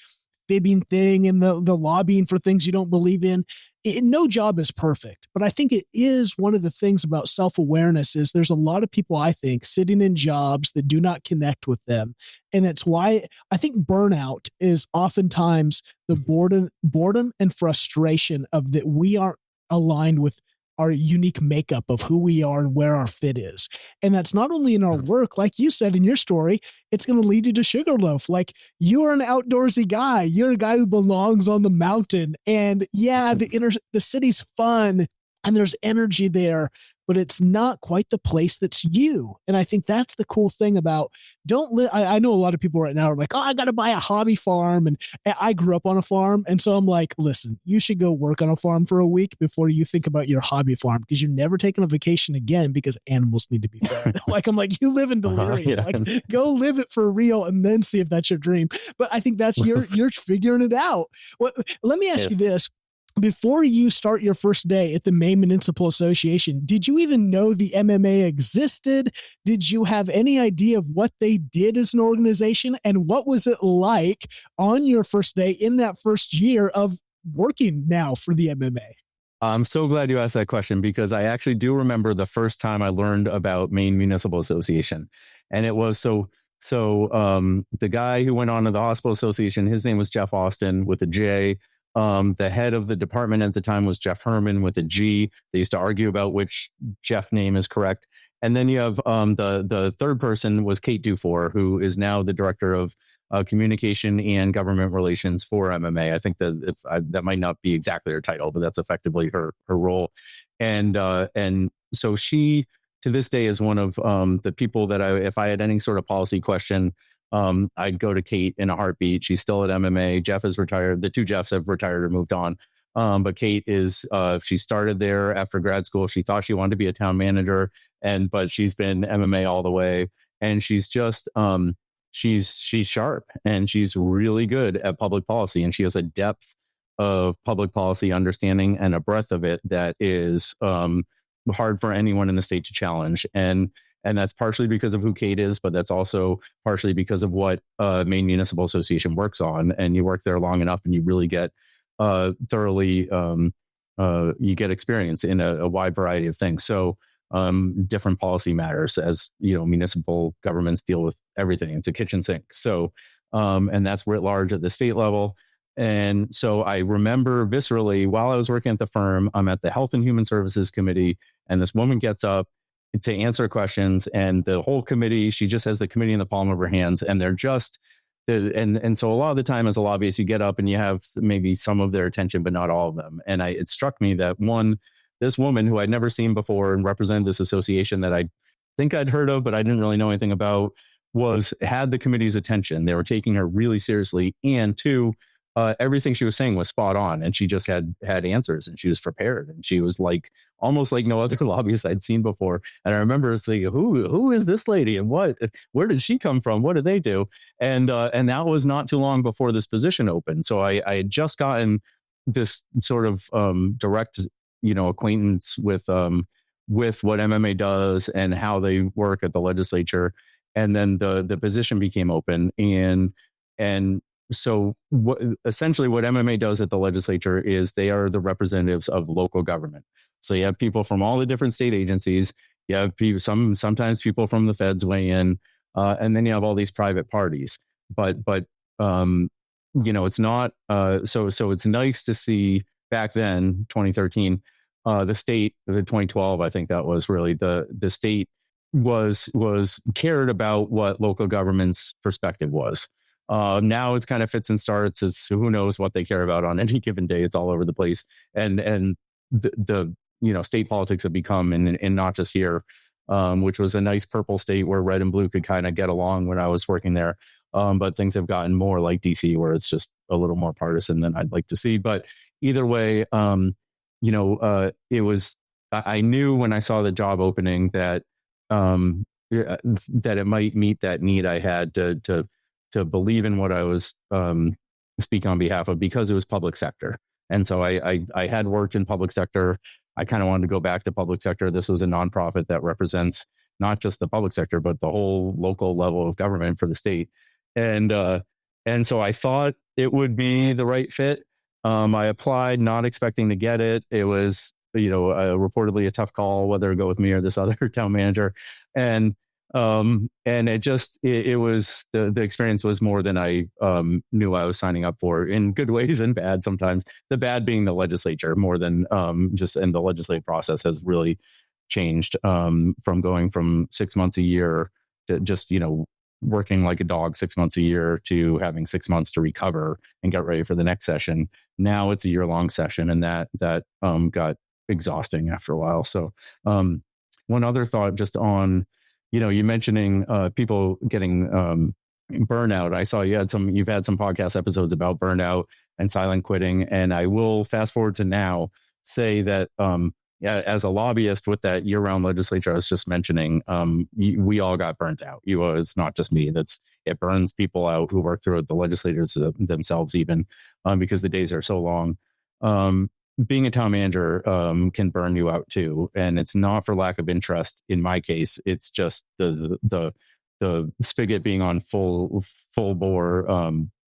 fibbing thing and the lobbying for things you don't believe in. No job is perfect, but I think it is one of the things about self-awareness is there's a lot of people, I think, sitting in jobs that do not connect with them. And that's why I think burnout is oftentimes the boredom and frustration of that we aren't aligned with our unique makeup of who we are and where our fit is. And that's not only in our work, like you said in your story, it's going to lead you to Sugarloaf. Like, you are an outdoorsy guy. You're a guy who belongs on the mountain. And yeah, the city's fun and there's energy there, but it's not quite the place that's you. And I think that's the cool thing about I know a lot of people right now are like, oh, I got to buy a hobby farm. And I grew up on a farm. And so I'm like, listen, you should go work on a farm for a week before you think about your hobby farm, because you're never taking a vacation again because animals need to be fed. I'm like, you live in delirium. Yeah. Like, go live it for real and then see if that's your dream. But I think that's you're figuring it out. Well, let me ask you this. Before you start your first day at the Maine Municipal Association, did you even know the MMA existed? Did you have any idea of what they did as an organization? And what was it like on your first day in that first year of working now for the MMA? I'm so glad you asked that question, because I actually do remember the first time I learned about Maine Municipal Association. And it was the guy who went on to the Hospital Association, his name was Jeff Austin with a J. The head of the department at the time was Jeff Herman with a G. They used to argue about which Jeff name is correct. And then you have the third person was Kate Dufour, who is now the director of communication and government relations for MMA. I think that that might not be exactly her title, but that's effectively her role. And so she, to this day, is one of the people that if I had any sort of policy question, I'd go to Kate in a heartbeat. She's still at MMA. Jeff is retired. The two Jeffs have retired or moved on. But Kate is, she started there after grad school. She thought she wanted to be a town manager, but she's been MMA all the way. And she's just, she's sharp and she's really good at public policy. And she has a depth of public policy understanding and a breadth of it that is hard for anyone in the state to challenge. And that's partially because of who Kate is, but that's also partially because of what Maine Municipal Association works on. And you work there long enough and you really get thoroughly, you get experience in a wide variety of things. So different policy matters, as you know, municipal governments deal with everything. It's a kitchen sink. So, and that's writ large at the state level. And so I remember viscerally, while I was working at the firm, I'm at the Health and Human Services Committee, and this woman gets up to answer questions, and the whole committee, she just has the committee in the palm of her hands, and they're just, and so a lot of the time as a lobbyist, you get up and you have maybe some of their attention, but not all of them. And it struck me that this woman who I'd never seen before and represented this association that I think I'd heard of, but I didn't really know anything about, had the committee's attention. They were taking her really seriously. And two, everything she was saying was spot on, and she just had answers, and she was prepared, and she was like almost like no other lobbyist I'd seen before. And I remember saying, who is this lady, and where did she come from? What did they do? And that was not too long before this position opened. So I had just gotten this sort of direct, acquaintance with what MMA does and how they work at the legislature. And then the position became open, and so essentially what MMA does at the legislature is they are the representatives of local government. So you have people from all the different state agencies. You have people, sometimes people from the feds weigh in, and then you have all these private parties. But it's not, so it's nice to see back then, 2013, the state, the 2012, I think that was really the state was cared about what local government's perspective was. Now it's kind of fits and starts. It's who knows what they care about on any given day. It's all over the place. And the state politics have become, and not just here, which was a nice purple state where red and blue could kind of get along when I was working there. But things have gotten more like DC, where it's just a little more partisan than I'd like to see. But either way, it was, I knew when I saw the job opening that that it might meet that need I had to believe in what I was speak on behalf of, because it was public sector. And so I had worked in public sector. I kind of wanted to go back to public sector. This was a nonprofit that represents not just the public sector, but the whole local level of government for the state. And so I thought it would be the right fit. I applied not expecting to get it. It was, reportedly a tough call whether to go with me or this other town manager. And it was, the experience was more than I knew I was signing up for, in good ways and bad sometimes. The bad being the legislature more than and the legislative process has really changed from going from 6 months a year to just, working like a dog 6 months a year to having 6 months to recover and get ready for the next session. Now it's a year-long session, and that got exhausting after a while. So one other thought just on, you mentioning people getting burnout. I saw you've had some podcast episodes about burnout and silent quitting. And I will fast forward to now say that as a lobbyist with that year-round legislature I was just mentioning, we all got burnt out. It's not just me. It burns people out who work through it, the legislators themselves even, because the days are so long. Being a town manager can burn you out too, and it's not for lack of interest. In my case, it's just the spigot being on full bore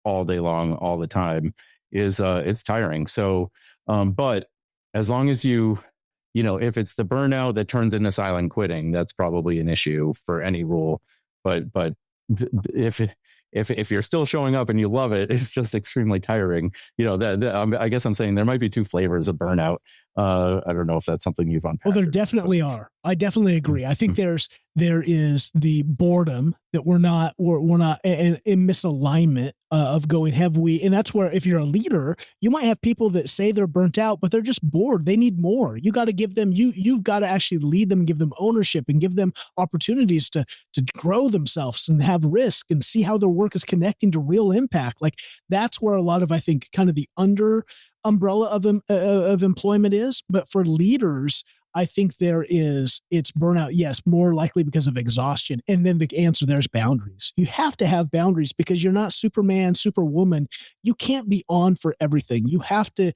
all day long, all the time is it's tiring. So, but as long as if it's the burnout that turns into silent quitting, that's probably an issue for any rule. But if you're still showing up and you love it, it's just extremely tiring. I guess I'm saying there might be two flavors of burnout. I don't know if that's something you've unpacked. Well, there definitely are. I definitely agree. I think there is the boredom that we're not in misalignment of going, have we? And that's where, if you're a leader, you might have people that say they're burnt out, but they're just bored. They need more. You got to give them, you've got to actually lead them, give them ownership, and give them opportunities to grow themselves and have risk and see how their work is connecting to real impact. Like, that's where a lot of, I think, kind of the under umbrella of employment is. But for leaders, I think it's burnout, yes, more likely because of exhaustion. And then the answer there is boundaries. You have to have boundaries, because you're not Superman, Superwoman. You can't be on for everything. You have to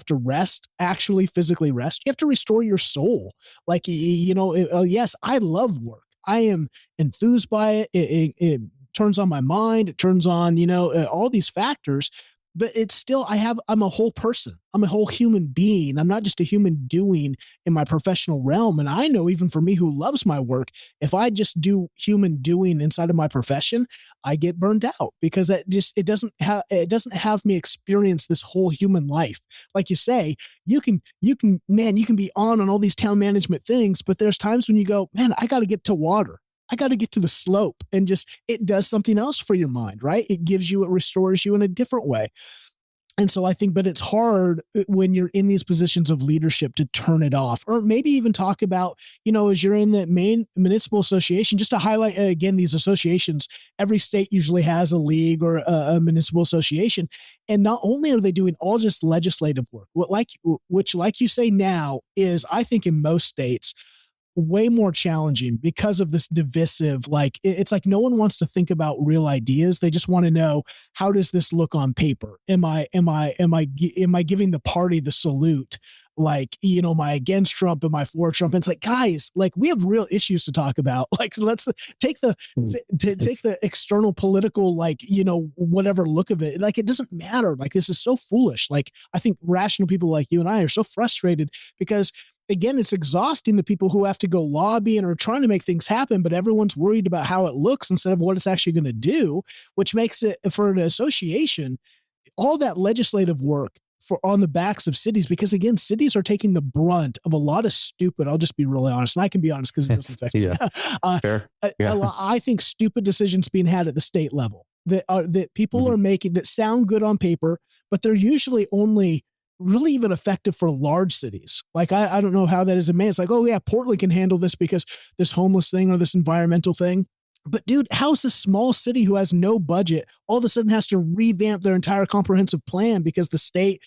rest, actually physically rest. You have to restore your soul. Like, yes, I love work. I am enthused by it. It turns on my mind. It turns on, all these factors. But it's still, I'm a whole person. I'm a whole human being. I'm not just a human doing in my professional realm. And I know, even for me who loves my work, if I just do human doing inside of my profession, I get burned out, because it doesn't have me experience this whole human life. Like you say, you can be on all these town management things, but there's times when you go, man, I got to get to water. I got to get to the slope, and it does something else for your mind, right? It restores you in a different way. And so I think, but it's hard when you're in these positions of leadership to turn it off, or maybe even talk about, as you're in the Maine Municipal Association, just to highlight again, these associations, every state usually has a league or a municipal association. And not only are they doing all just legislative work, which like you say now is, I think in most states, way more challenging because of this divisive, like, it's like no one wants to think about real ideas. They just want to know, how does this look on paper? Am I giving the party the salute? Like, am I against Trump? Am I for Trump? And it's like, guys, like, we have real issues to talk about. Like, so let's take the external political, like, whatever look of it. Like, it doesn't matter. Like, this is so foolish. Like, I think rational people like you and I are so frustrated because again, it's exhausting the people who have to go lobby and are trying to make things happen, but everyone's worried about how it looks instead of what it's actually going to do, which makes it, for an association, all that legislative work for on the backs of cities, because again, cities are taking the brunt of a lot of stupid, I'll just be really honest, and I can be honest because it doesn't affect me. Fair. I think stupid decisions being had at the state level that people are making that sound good on paper, but they're usually only really even effective for large cities. Like, I don't know how that is in Maine. It's like, oh yeah, Portland can handle this because this homeless thing or this environmental thing. But dude, how's the small city who has no budget all of a sudden has to revamp their entire comprehensive plan because the state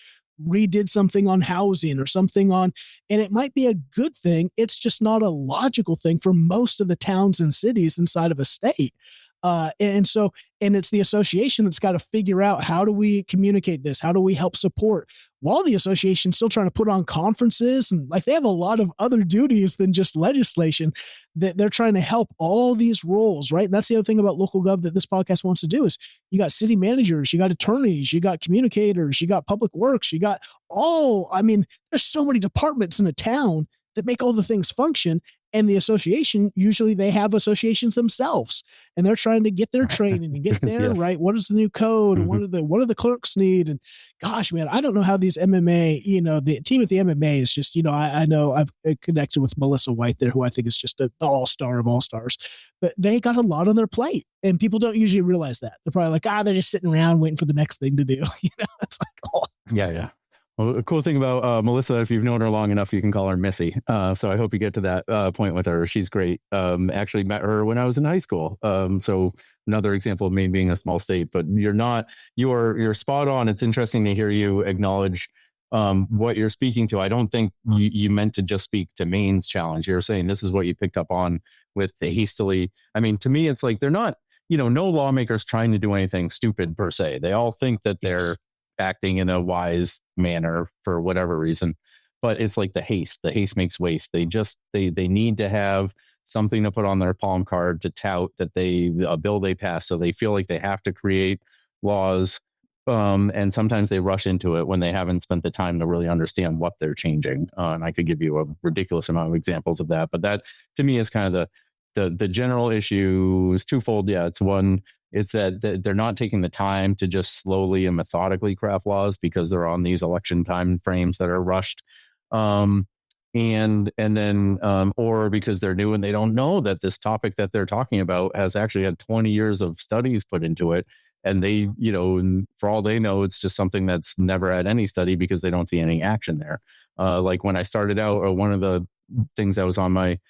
redid something on housing or something on, and it might be a good thing. It's just not a logical thing for most of the towns and cities inside of a state. And it's the association that's got to figure out, how do we communicate this? How do we help support, while the association's still trying to put on conferences, and like they have a lot of other duties than just legislation, that they're trying to help all these roles, right? And that's the other thing about local gov that this podcast wants to do is you got city managers, you got attorneys, you got communicators, you got public works, you got there's so many departments in a town that make all the things function. And the association, usually they have associations themselves, and they're trying to get their training and get there, right? What is the new code? And what do the clerks need? And gosh, man, I don't know how these MMA, the team at the MMA is just, I know I've connected with Melissa White there, who I think is just an all-star of all-stars, but they got a lot on their plate, and people don't usually realize that. They're probably like, they're just sitting around waiting for the next thing to do. It's like, oh. Yeah. Well, the cool thing about Melissa, if you've known her long enough, you can call her Missy. So I hope you get to that point with her. She's great. Actually met her when I was in high school. So another example of Maine being a small state, but you're spot on. It's interesting to hear you acknowledge what you're speaking to. I don't think you meant to just speak to Maine's challenge. You're saying this is what you picked up on with the hastily. I mean, to me, it's like they're not, no lawmakers trying to do anything stupid per se. They all think that they're acting in a wise manner for whatever reason, but it's like the haste makes waste. They need to have something to put on their palm card to tout that a bill they pass. So they feel like they have to create laws. And sometimes they rush into it when they haven't spent the time to really understand what they're changing. And I could give you a ridiculous amount of examples of that, but that to me is kind of the general issue is twofold. Yeah. It's one, it's that they're not taking the time to just slowly and methodically craft laws because they're on these election time frames that are rushed. And then or because they're new and they don't know that this topic that they're talking about has actually had 20 years of studies put into it. And they, and for all they know, it's just something that's never had any study because they don't see any action there. Like when I started out, or one of the things that was on my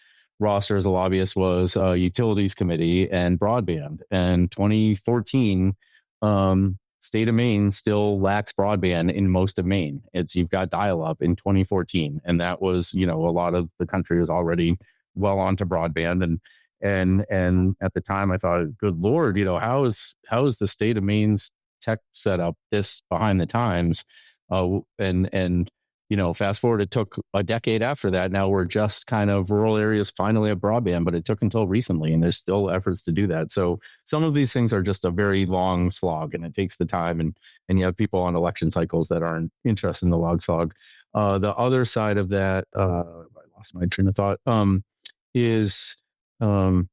roster as a lobbyist was utilities committee and broadband. And 2014, state of Maine still lacks broadband in most of Maine. You've got dial-up in 2014, and that was a lot of the country was already well onto broadband. And at the time I thought, good Lord, how is the state of Maine's tech setup this behind the times? Fast forward, it took a decade after that. Now we're just kind of rural areas finally have broadband, but it took until recently, and there's still efforts to do that. So some of these things are just a very long slog, and it takes the time. And you have people on election cycles that aren't interested in the log slog. The other side of that, I lost my train of thought. Is the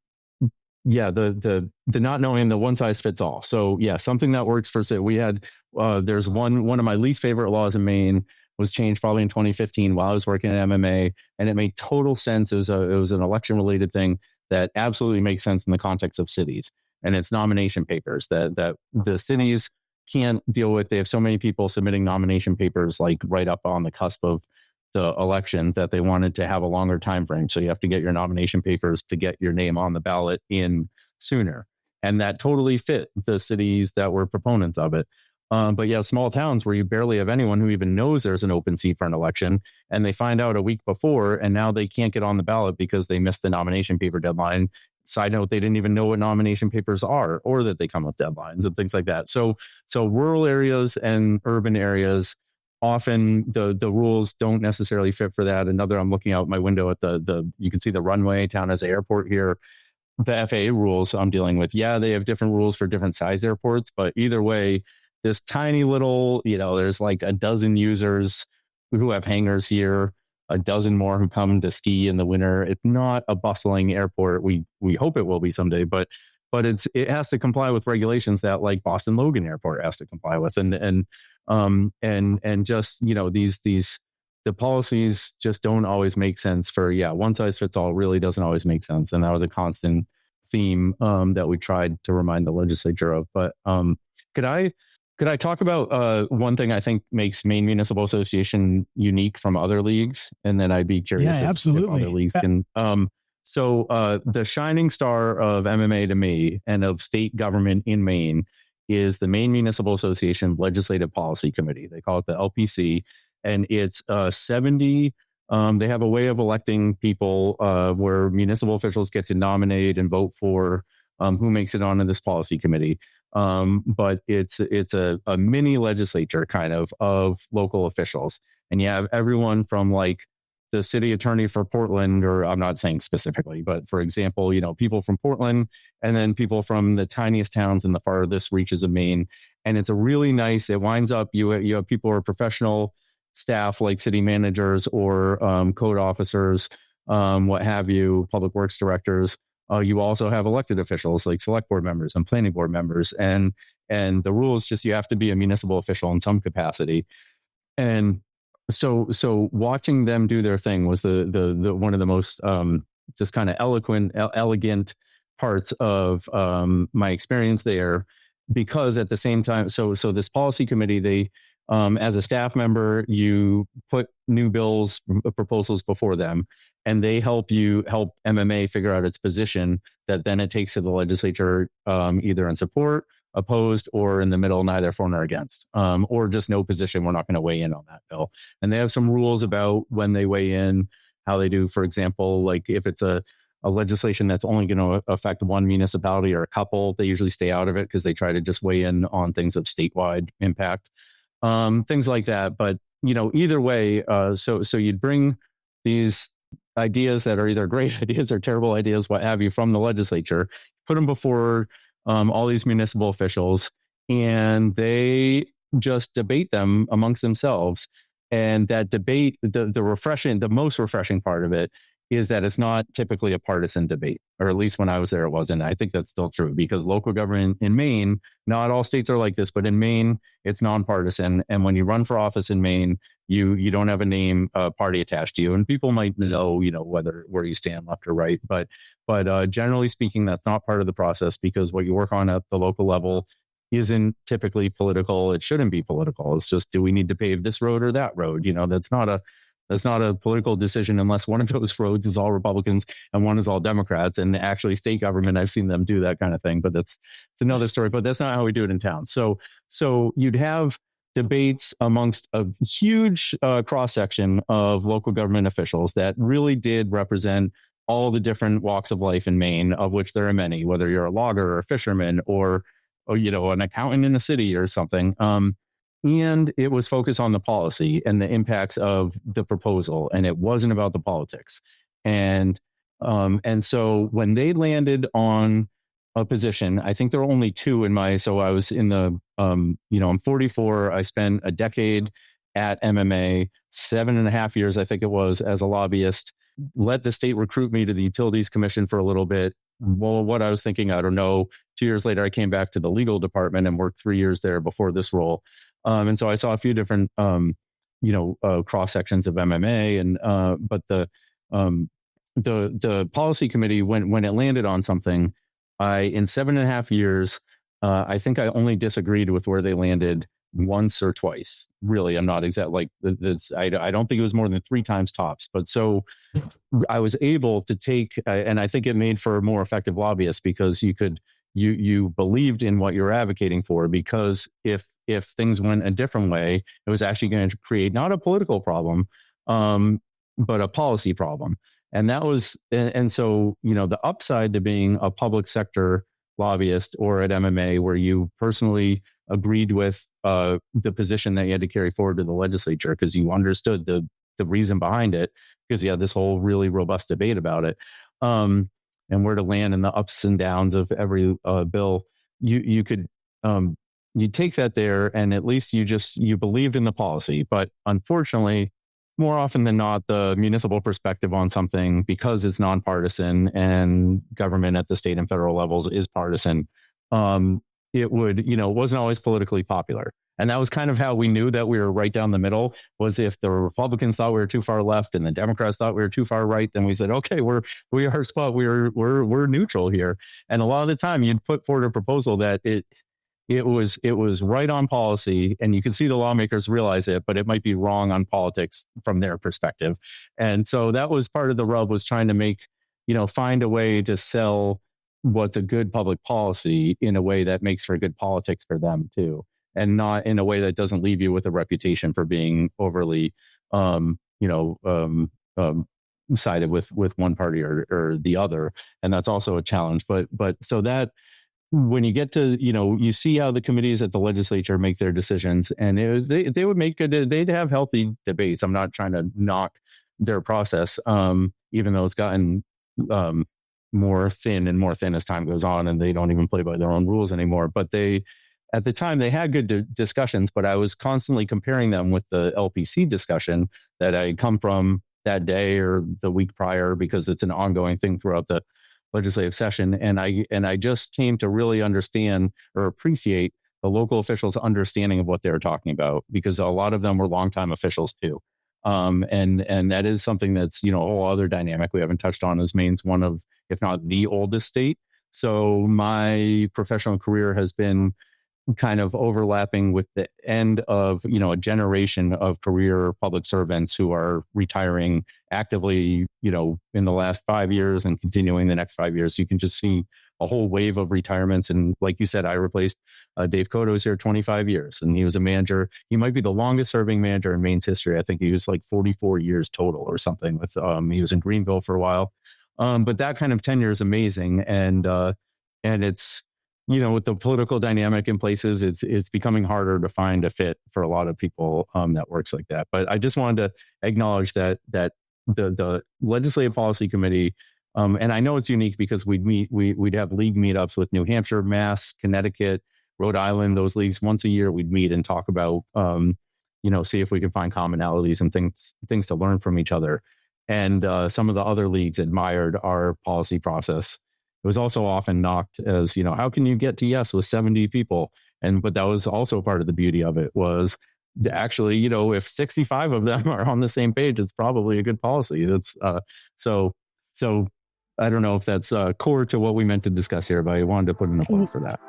not knowing the one size fits all. So yeah, something that works for say we had there's one of my least favorite laws in Maine was changed probably in 2015 while I was working at MMA, and it made total sense. It was an election related thing that absolutely makes sense in the context of cities, and it's nomination papers that the cities can't deal with. They have so many people submitting nomination papers like right up on the cusp of the election that they wanted to have a longer time frame. So you have to get your nomination papers to get your name on the ballot in sooner. And that totally fit the cities that were proponents of it. But you have small towns where you barely have anyone who even knows there's an open seat for an election, and they find out a week before, and now they can't get on the ballot because they missed the nomination paper deadline. Side note, they didn't even know what nomination papers are, or that they come with deadlines and things like that. So rural areas and urban areas, often the rules don't necessarily fit for that. I'm looking out my window at you can see the runway. Town has an airport here. The FAA rules I'm dealing with, they have different rules for different size airports, but either way, this tiny little, there's like a dozen users who have hangars here. a dozen more who come to ski in the winter. It's not a bustling airport. We hope it will be someday, but it has to comply with regulations that like Boston Logan Airport has to comply with, and just the policies just don't always make sense for one size fits all. Really doesn't always make sense, and that was a constant theme that we tried to remind the legislature of. But could I talk about one thing I think makes Maine Municipal Association unique from other leagues, and then I'd be curious if other leagues can. So the shining star of MMA to me and of state government in Maine is the Maine Municipal Association Legislative Policy Committee. They call it the LPC, and it's 70. They have a way of electing people where municipal officials get to nominate and vote for who makes it onto this policy committee. But it's a mini legislature kind of local officials, and you have everyone from like the city attorney for Portland, or I'm not saying specifically, but for example, people from Portland, and then people from the tiniest towns in the farthest reaches of Maine. And it's a really nice, it winds up, you have people who are professional staff like city managers or code officers, what have you, public works directors. You also have elected officials like select board members and planning board members. And the rule is just you have to be a municipal official in some capacity. And so watching them do their thing was the one of the most just kind of elegant parts of my experience there, because at the same time, so this policy committee, they as a staff member, you put new bills proposals before them, and they help MMA figure out its position that then it takes to the legislature, either in support, opposed, or in the middle, neither for nor against, or just no position. We're not going to weigh in on that bill. And they have some rules about when they weigh in, how they do. For example, like if it's a legislation that's only going to affect one municipality or a couple, they usually stay out of it because they try to just weigh in on things of statewide impact, things like that. But either way, so you'd bring these ideas that are either great ideas or terrible ideas, what have you, from the legislature, put them before all these municipal officials, and they just debate them amongst themselves. And that debate, the most refreshing part of it is that it's not typically a partisan debate, or at least when I was there, it wasn't. I think that's still true, because local government in Maine, not all states are like this, but in Maine, it's nonpartisan. And when you run for office in Maine, you don't have a name party attached to you, and people might know, where you stand, left or right. But generally speaking, that's not part of the process, because what you work on at the local level isn't typically political. It shouldn't be political. It's just, do we need to pave this road or that road? That's not a political decision unless one of those roads is all Republicans and one is all Democrats. And actually state government, I've seen them do that kind of thing, but it's another story. But that's not how we do it in town. So you'd have debates amongst a huge cross-section of local government officials that really did represent all the different walks of life in Maine, of which there are many, whether you're a logger or a fisherman or an accountant in a city or something. And it was focused on the policy and the impacts of the proposal, and it wasn't about the politics. And so when they landed on a position, I think there were only two so I was in the, I'm 44. I spent a decade at MMA, 7.5 years, I think it was, as a lobbyist, let the state recruit me to the Utilities Commission for a little bit. Well, what I was thinking, I don't know. 2 years later, I came back to the legal department and worked 3 years there before this role. And so I saw a few different, cross sections of MMA, but the policy committee, when it landed on something, in 7.5 years, I think I only disagreed with where they landed once or twice. Really, I'm not exact. Like I don't think it was more than 3 times tops. But so I was able to take, and I think it made for a more effective lobbyist, because you believed in what you were advocating for. Because if things went a different way, it was actually going to create not a political problem, but a policy problem. And that was, and so the upside to being a public sector lobbyist or at MMA, where you personally agreed with the position that you had to carry forward to the legislature because you understood the reason behind it, because you had this whole really robust debate about it, and where to land in the ups and downs of every bill. You could you take that there, and at least you believed in the policy. But unfortunately, more often than not, the municipal perspective on something, because it's nonpartisan and government at the state and federal levels is partisan, it would, it wasn't always politically popular. And that was kind of how we knew that we were right down the middle, was if the Republicans thought we were too far left and the Democrats thought we were too far right, then we said, okay, we are spot. We're neutral here. And a lot of the time you'd put forward a proposal that it was right on policy, and you can see the lawmakers realize it, but it might be wrong on politics from their perspective. And so that was part of the rub, was trying to make, find a way to sell what's a good public policy in a way that makes for good politics for them too, and not in a way that doesn't leave you with a reputation for being overly, sided with one party or the other. And that's also a challenge. But so that, when you get to, you see how the committees at the legislature make their decisions, and they would make they'd have healthy debates. I'm not trying to knock their process, even though it's gotten more thin and more thin as time goes on, and they don't even play by their own rules anymore. But at the time, they had good discussions, but I was constantly comparing them with the LPC discussion that I had come from that day or the week prior, because it's an ongoing thing throughout the legislative session. And I just came to really understand or appreciate the local officials' understanding of what they were talking about, because a lot of them were longtime officials too. And that is something that's, a whole other dynamic we haven't touched on, as Maine's one of, if not the oldest state. So my professional career has been kind of overlapping with the end of, a generation of career public servants who are retiring actively, in the last 5 years and continuing the next 5 years. You can just see a whole wave of retirements. And like you said, I replaced Dave Cotto, was here 25 years, and he was a manager. He might be the longest serving manager in Maine's history. I think he was like 44 years total or something. With he was in Greenville for a while. But that kind of tenure is amazing. And it's, with the political dynamic in places, it's becoming harder to find a fit for a lot of people that works like that. But I just wanted to acknowledge that the Legislative Policy Committee, and I know it's unique because we'd have league meetups with New Hampshire, Mass, Connecticut, Rhode Island. Those leagues, once a year, we'd meet and talk about, see if we could find commonalities and things to learn from each other. And some of the other leagues admired our policy process. It was also often knocked as, how can you get to yes with 70 people? But that was also part of the beauty of it, was to actually, if 65 of them are on the same page, it's probably a good policy. That's so I don't know if that's core to what we meant to discuss here, but I wanted to put in a plug for that.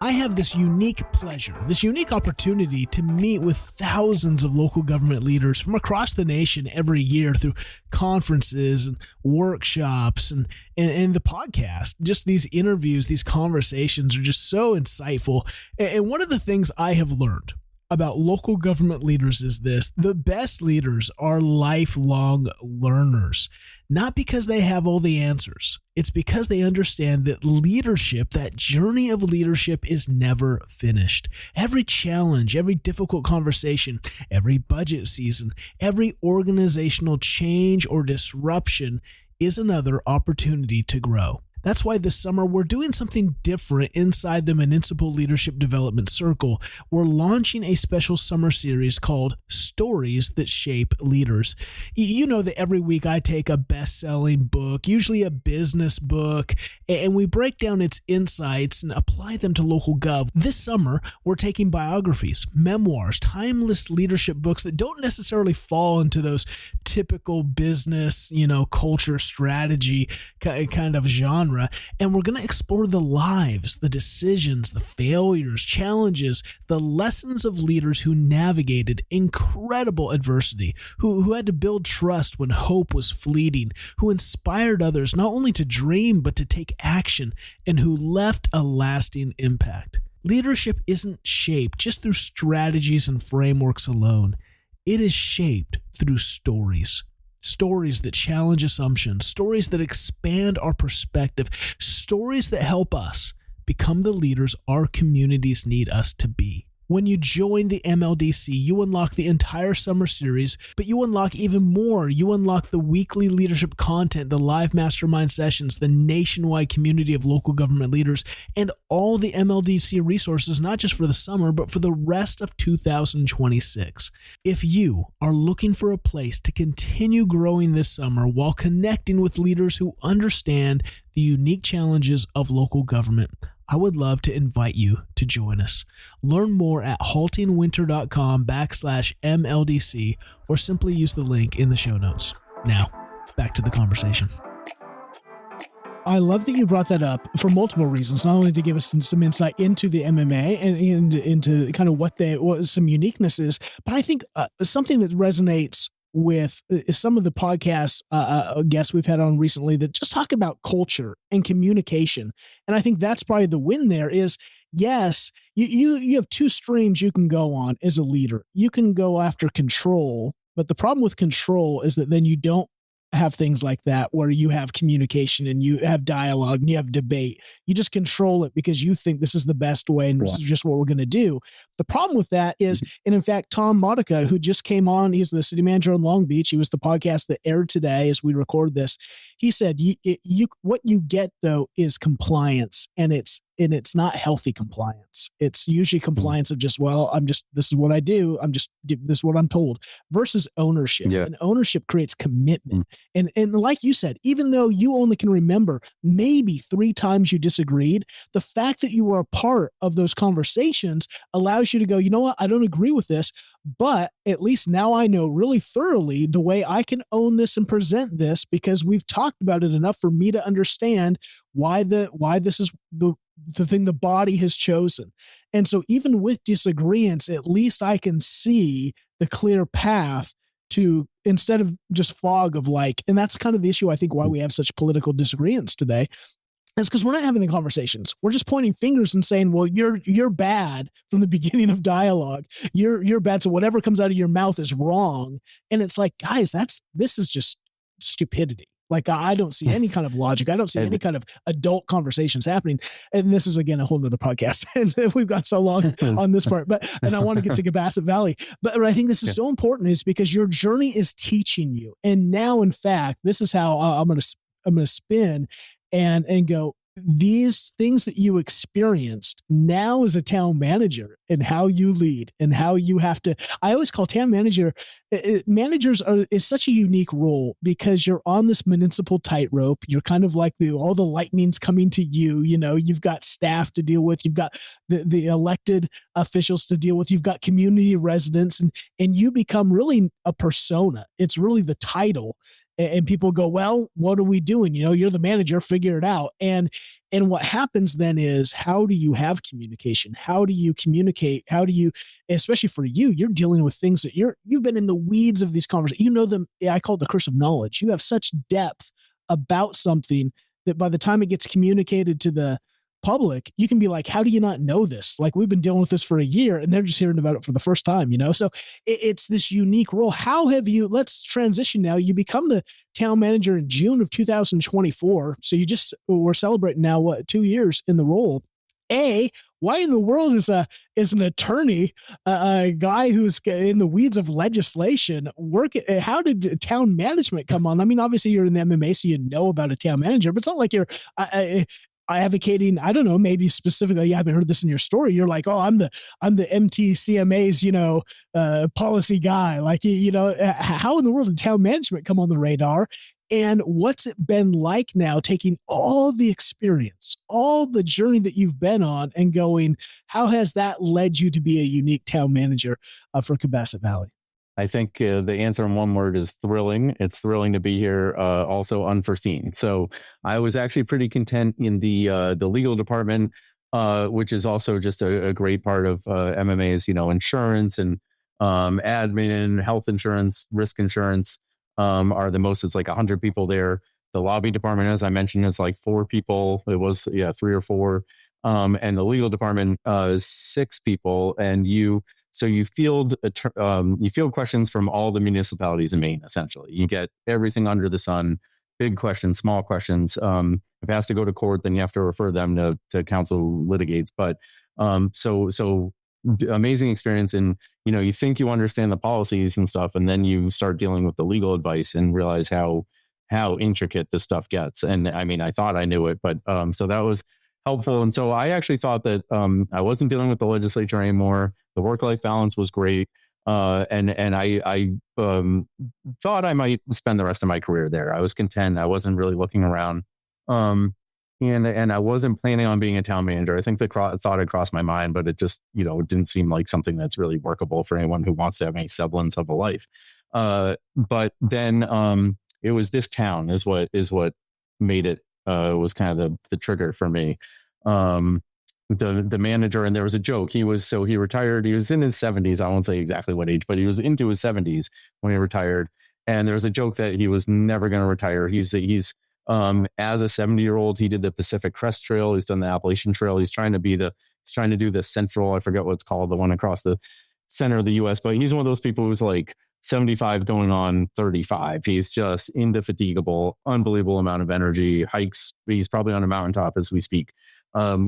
I have this unique pleasure, this unique opportunity to meet with thousands of local government leaders from across the nation every year through conferences and workshops and the podcast. Just these interviews, these conversations are just so insightful. And one of the things I have learned about local government leaders is this: the best leaders are lifelong learners, not because they have all the answers. It's because they understand that leadership, that journey of leadership, is never finished. Every challenge, every difficult conversation, every budget season, every organizational change or disruption is another opportunity to grow. That's why this summer we're doing something different inside the Municipal Leadership Development Circle. We're launching a special summer series called Stories That Shape Leaders. You know that every week I take a best-selling book, usually a business book, and we break down its insights and apply them to local gov. This summer, we're taking biographies, memoirs, timeless leadership books that don't necessarily fall into those typical business, culture, strategy kind of genre. And we're going to explore the lives, the decisions, the failures, challenges, the lessons of leaders who navigated incredible adversity, who had to build trust when hope was fleeting, who inspired others not only to dream but to take action, and who left a lasting impact. Leadership isn't shaped just through strategies and frameworks alone. It is shaped through stories. Stories that challenge assumptions, stories that expand our perspective, stories that help us become the leaders our communities need us to be. When you join the MLDC, you unlock the entire summer series, but you unlock even more. You unlock the weekly leadership content, the live mastermind sessions, the nationwide community of local government leaders, and all the MLDC resources, not just for the summer, but for the rest of 2026. If you are looking for a place to continue growing this summer while connecting with leaders who understand the unique challenges of local government, I would love to invite you to join us. Learn more at haltingwinter.com/MLDC or simply use the link in the show notes. Now, back to the conversation. I love that you brought that up for multiple reasons, not only to give us some insight into the MMA and into kind of what some uniquenesses, but I think something that resonates with some of the podcasts guests we've had on recently that just talk about culture and communication. And I think that's probably the win there is, yes, you have two streams you can go on as a leader. You can go after control, but the problem with control is that then you don't have things like that where you have communication and you have dialogue and you have debate. You just control it because you think this is the best way and this is just what we're going to do. The problem with that is, and in fact, Tom Modica, who just came on, he's the city manager in Long Beach. He was the podcast that aired today as we record this. He said, what you get though is compliance, and it's not healthy compliance. It's usually compliance of just, this is what I do. This is what I'm told, versus ownership. Yeah. And ownership creates commitment. And like you said, even though you only can remember maybe 3 times you disagreed, the fact that you were a part of those conversations allows you to go, you know what? I don't agree with this, but at least now I know really thoroughly the way I can own this and present this because we've talked about it enough for me to understand why this is the thing the body has chosen. And so even with disagreements, at least I can see the clear path to, instead of just fog of and that's kind of the issue, I think, why we have such political disagreements today. It's because we're not having the conversations. We're just pointing fingers and saying, well, you're bad from the beginning of dialogue. You're bad. So whatever comes out of your mouth is wrong. And it's like, guys, this is just stupidity. I don't see any kind of logic. I don't see any kind of adult conversations happening. And this is, again, a whole nother podcast. And we've got so long on this part, and I want to get to Carrabassett Valley. But I think this is so important is because your journey is teaching you. And now, in fact, this is how I'm going to spin and go, these things that you experienced now as a town manager and how you lead and how you have to, I always call town managers is such a unique role because you're on this municipal tightrope. You're kind of like all the lightning's coming to you. You've got staff to deal with. You've got the elected officials to deal with. You've got community residents and you become really a persona. It's really the title. And people go, well, what are we doing? You're the manager, figure it out. And what happens then is, how do you have communication? How do you communicate? How do you, especially for you're dealing with things that you've been in the weeds of these conversations. You know them. I call it the curse of knowledge. You have such depth about something that by the time it gets communicated to the public, you can be like, how do you not know this? We've been dealing with this for a year and they're just hearing about it for the first time, So it's this unique role. How have you, let's transition now. You become the town manager in June of 2024. So we're celebrating now, 2 years in the role. Why in the world is an attorney, a guy who's in the weeds of legislation how did town management come on? I mean, obviously you're in the MMA, so you know about a town manager, but it's not like you're, advocating, I don't know, maybe specifically, you haven't heard this in your story. You're like, oh, I'm the MTCMA's, policy guy. How in the world did town management come on the radar? And what's it been like now, taking all the experience, all the journey that you've been on and going, how has that led you to be a unique town manager for Carrabassett Valley? I think the answer in one word is thrilling. It's thrilling to be here, also unforeseen. So I was actually pretty content in the legal department, which is also just a great part of MMA's, insurance and admin, health insurance, risk insurance are the most. It's like 100 people there. The lobby department, as I mentioned, is like 4 people. It was 3 or 4. And the legal department is 6 people. And you field questions from all the municipalities in Maine. Essentially, you get everything under the sun, big questions, small questions. If it has to go to court, then you have to refer them to council litigates. But so amazing experience. And, you think you understand the policies and stuff, and then you start dealing with the legal advice and realize how intricate this stuff gets. And I mean, I thought I knew it, but so that was helpful. And so I actually thought that I wasn't dealing with the legislature anymore. The work-life balance was great. And I thought I might spend the rest of my career there. I was content. I wasn't really looking around. And I wasn't planning on being a town manager. I think the thought had crossed my mind, but it just, it didn't seem like something that's really workable for anyone who wants to have any semblance of a life. But then it was this town is what made it, was kind of the trigger for me. The manager, and there was a joke. He retired. He was in his 70s. I won't say exactly what age, but he was into his 70s when he retired. And there was a joke that he was never going to retire. He's as a 70-year-old, he did the Pacific Crest Trail. He's done the Appalachian Trail. He's trying to do the Central, I forget what it's called, the one across the center of the U.S. But he's one of those people who's like 75 going on 35. He's just indefatigable, unbelievable amount of energy, hikes. He's probably on a mountaintop as we speak.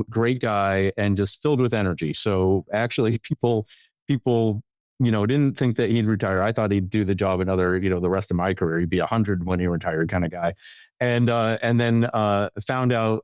Great guy and just filled with energy. So actually people, didn't think that he'd retire. I thought he'd do the job another, the rest of my career. He'd be 100 when he retired kind of guy. And then found out,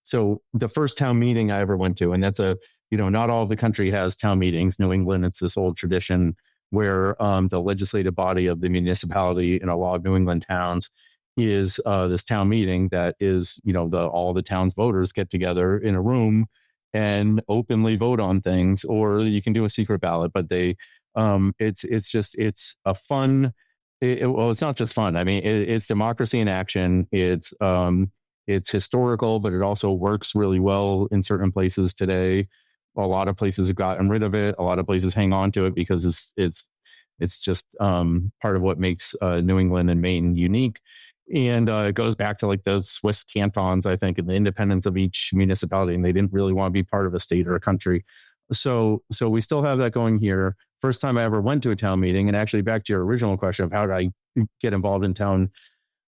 so the first town meeting I ever went to, and that's not all of the country has town meetings. New England, it's this old tradition where the legislative body of the municipality in a lot of New England towns is this town meeting that is, all the town's voters get together in a room and openly vote on things, or you can do a secret ballot, but it's a fun, it's not just fun. I mean, it's democracy in action. It's historical, but it also works really well in certain places today. A lot of places have gotten rid of it. A lot of places hang on to it because it's just part of what makes New England and Maine unique. And it goes back to like the Swiss cantons, I think, and the independence of each municipality. And they didn't really want to be part of a state or a country. So we still have that going here. First time I ever went to a town meeting, and actually back to your original question of how did I get involved in town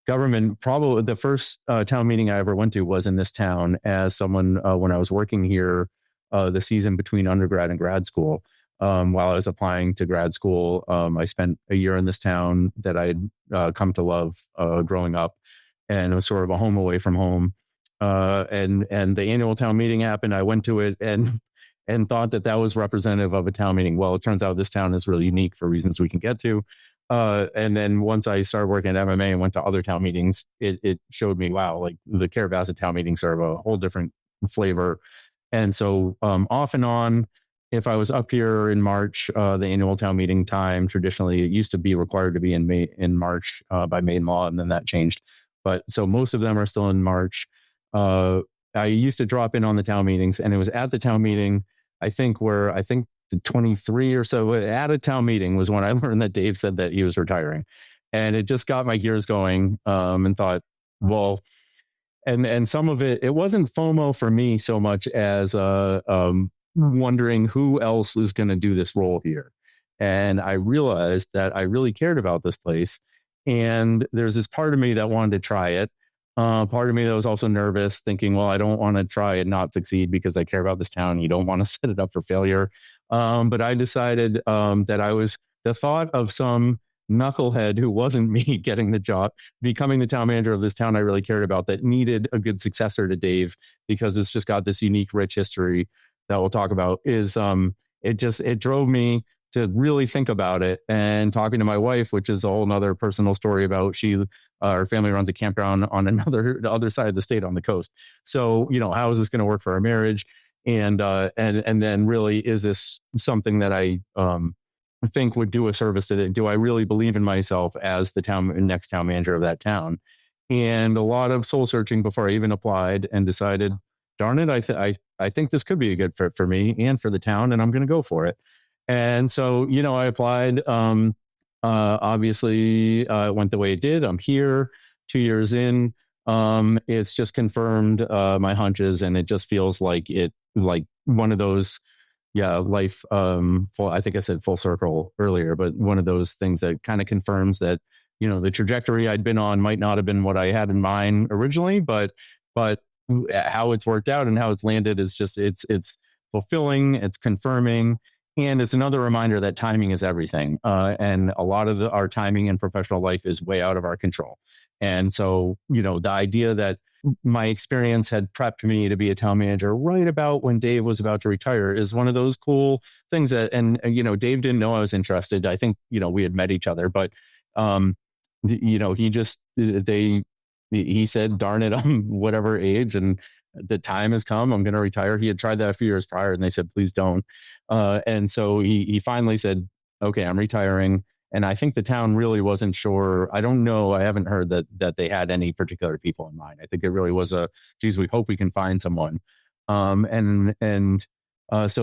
government, probably the first town meeting I ever went to was in this town as someone when I was working here the season between undergrad and grad school. While I was applying to grad school, I spent a year in this town that I'd come to love growing up, and it was sort of a home away from home. And the annual town meeting happened. I went to it and thought that was representative of a town meeting. Well, it turns out this town is really unique for reasons we can get to. And then once I started working at MMA and went to other town meetings, it showed me, wow, like the Carrabassett town meetings serve a whole different flavor. And so off and on, if I was up here in March, the annual town meeting time, traditionally, it used to be required to be in March by Maine law, and then that changed. But so most of them are still in March. I used to drop in on the town meetings, and it was at the town meeting, I think the 23 or so at a town meeting was when I learned that Dave said that he was retiring. And it just got my gears going and thought, well, and some of it wasn't FOMO for me so much as wondering who else is going to do this role here. And I realized that I really cared about this place. And there's this part of me that wanted to try it. Part of me that was also nervous, thinking, well, I don't want to try and not succeed because I care about this town. You don't want to set it up for failure. But I decided that the thought of some knucklehead who wasn't me getting the job, becoming the town manager of this town I really cared about, that needed a good successor to Dave because it's just got this unique, rich history that we'll talk about, it drove me to really think about it. And talking to my wife, which is a whole nother personal story about her family runs a campground on the other side of the state on the coast. So, how is this going to work for our marriage? And then really, is this something that I think would do a service to it? Do I really believe in myself as the next town manager of that town? And a lot of soul searching before I even applied, and decided, darn it, I think this could be a good fit for me and for the town, and I'm going to go for it. And so, I applied. Obviously, it went the way it did. I'm here 2 years in. It's just confirmed my hunches, and it just feels like one of those, life. I think I said full circle earlier, but one of those things that kind of confirms that, the trajectory I'd been on might not have been what I had in mind originally, but how it's worked out and how it's landed is just, it's fulfilling, it's confirming, and it's another reminder that timing is everything. And a lot of our timing in professional life is way out of our control. And so, the idea that my experience had prepped me to be a town manager right about when Dave was about to retire is one of those cool things that, and Dave didn't know I was interested. I think, we had met each other, but, he said, darn it, I'm whatever age and the time has come, I'm going to retire. He had tried that a few years prior and they said, please don't. And so he finally said, okay, I'm retiring. And I think the town really wasn't sure. I don't know. I haven't heard that they had any particular people in mind. I think it really was geez, we hope we can find someone. So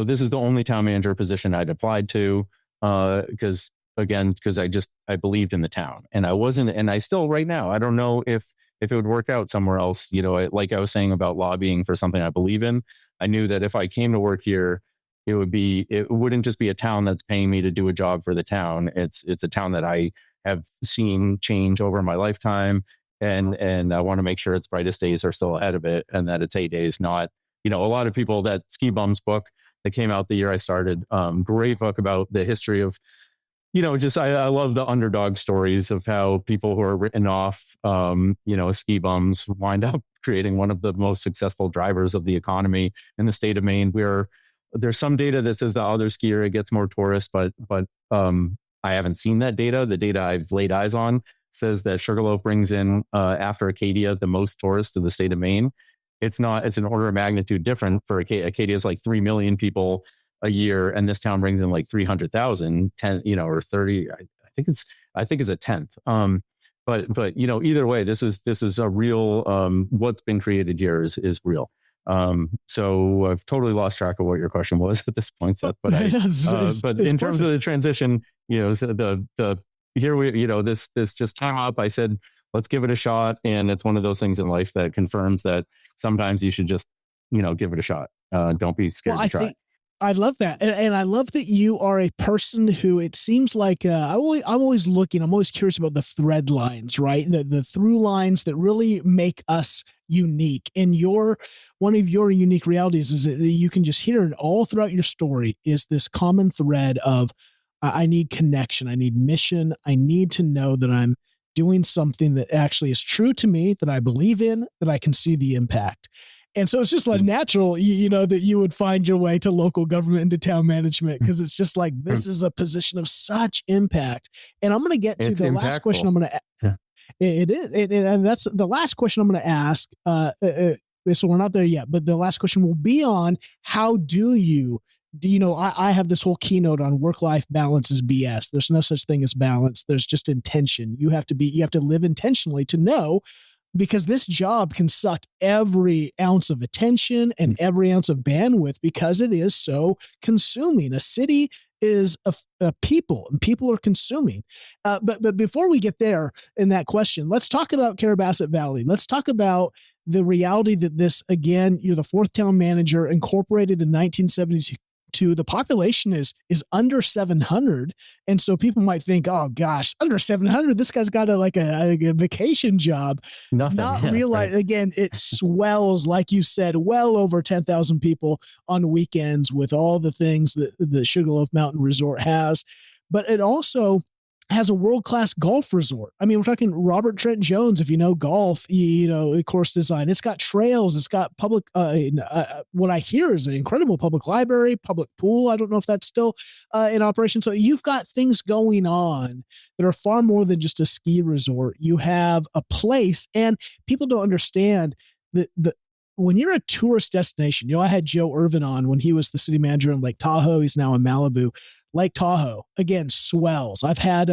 this is the only town manager position I'd applied to, because I believed in the town, and I wasn't, and I still right now, I don't know if it would work out somewhere else. Like I was saying about lobbying for something I believe in, I knew that if I came to work here, it wouldn't just be a town that's paying me to do a job for the town. It's a town that I have seen change over my lifetime. And I want to make sure its brightest days are still ahead of it, and that its heydays not, a lot of people, that Ski Bums book that came out the year I started, great book about the history of, I love the underdog stories of how people who are written off, ski bums wind up creating one of the most successful drivers of the economy in the state of Maine. There's some data that says the other skier, it gets more tourists, but I haven't seen that data. The data I've laid eyes on says that Sugarloaf brings in, after Acadia, the most tourists to the state of Maine. It's an order of magnitude different. For Acadia is like 3 million people a year, and this town brings in like 300,000, 10, or 30. I think it's a tenth. But either way, this is a real, what's been created here is real. So I've totally lost track of what your question was at this point, Seth. But in terms of the transition, this just came up. I said, let's give it a shot, and it's one of those things in life that confirms that sometimes you should just, give it a shot. Don't be scared to try. I love that. And I love that you are a person who, it seems like, I'm always curious about the thread lines, right? The through lines that really make us unique. And one of your unique realities is that you can just hear it all throughout your story is this common thread of, I need connection. I need mission. I need to know that I'm doing something that actually is true to me, that I believe in, that I can see the impact. And so it's just like natural, that you would find your way to local government and to town management, because it's just like, this is a position of such impact. And I'm going to get to the last question I'm going to It is. And that's the last question I'm going to ask. So we're not there yet, but the last question will be on how I have this whole keynote on work-life balance is BS. There's no such thing as balance. There's just intention. You have to live intentionally to know, because this job can suck every ounce of attention and every ounce of bandwidth because it is so consuming. A city is a people, and people are consuming. But before we get there in that question, let's talk about Carrabassett Valley. Let's talk about the reality that this, again, you're the fourth town manager, incorporated in 1972. The population is under 700. And so people might think, oh gosh, under 700, this guy's got a vacation job. Not realize, right. Again, it swells, like you said, well over 10,000 people on weekends with all the things that the Sugarloaf Mountain Resort has. But it also has a world-class golf resort. I mean, we're talking Robert Trent Jones, if you know golf, course design. It's got trails. It's got public, what I hear is an incredible public library, public pool. I don't know if that's still in operation. So you've got things going on that are far more than just a ski resort. You have a place, and people don't understand that when you're a tourist destination, I had Joe Irvin on when he was the city manager in Lake Tahoe. He's now in Malibu. Lake Tahoe, again, swells. I've had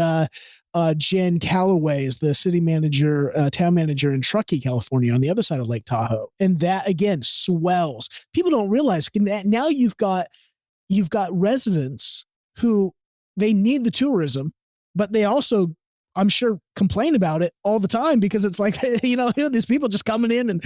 Jen Calloway is the city manager, town manager in Truckee, California, on the other side of Lake Tahoe. And that, again, swells. People don't realize that now you've got residents who, they need the tourism, but they also, I'm sure, complain about it all the time, because it's like, these people just coming in and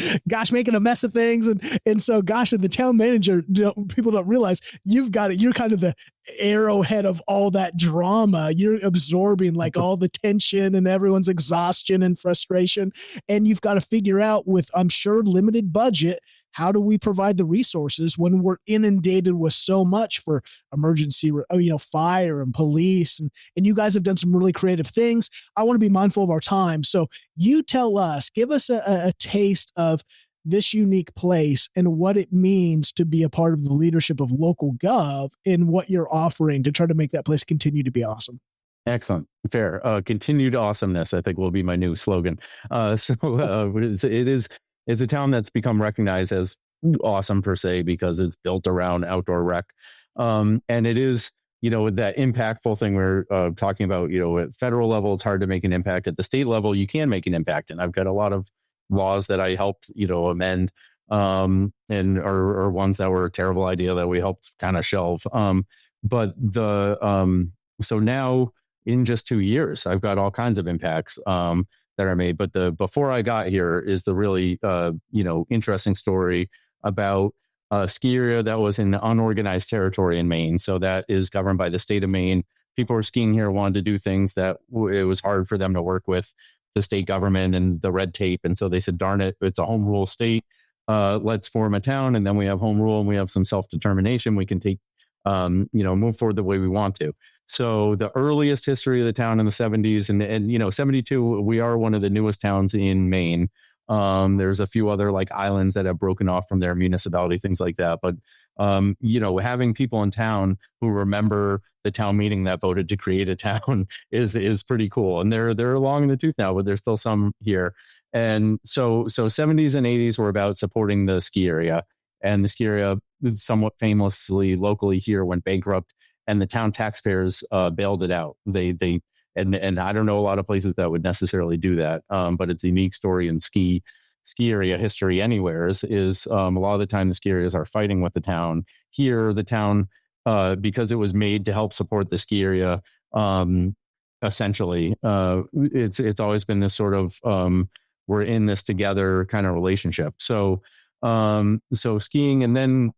making a mess of things. And so, and the town manager, people don't realize you've got it. You're kind of the arrowhead of all that drama. You're absorbing all the tension and everyone's exhaustion and frustration. And you've got to figure out, with, I'm sure, limited budget, how do we provide the resources when we're inundated with so much for emergency, fire and police, and you guys have done some really creative things. I want to be mindful of our time. So you tell us, give us a taste of this unique place and what it means to be a part of the leadership of local gov and what you're offering to try to make that place continue to be awesome. Excellent. Fair. Continued awesomeness, I think, will be my new slogan. It's a town that's become recognized as awesome per se because it's built around outdoor rec. And it is, that impactful thing we're talking about, at federal level, it's hard to make an impact. At the state level, you can make an impact. And I've got a lot of laws that I helped, amend, and or ones that were a terrible idea that we helped kind of shelve. So now in just 2 years, I've got all kinds of impacts that are made. But before I got here is the really, interesting story about a ski area that was in unorganized territory in Maine. So that is governed by the state of Maine. People were skiing here, wanted to do things that it was hard for them to work with the state government and the red tape. And so they said, darn it, it's a home rule state. Let's form a town. And then we have home rule and we have some self-determination. We can take, move forward the way we want to. So the earliest history of the town in the 70s and 72, we are one of the newest towns in Maine. There's a few other like islands that have broken off from their municipality, things like that. But, having people in town who remember the town meeting that voted to create a town is pretty cool. And they're long in the tooth now, but there's still some here. And so 70s and 80s were about supporting the ski area, and the ski area somewhat famously locally here went bankrupt, and the town taxpayers bailed it out. And I don't know a lot of places that would necessarily do that, but it's a unique story in ski area history anywhere is a lot of the time the ski areas are fighting with the town. Here, the town, because it was made to help support the ski area, essentially, it's always been this sort of we're in this together kind of relationship. So skiing, and then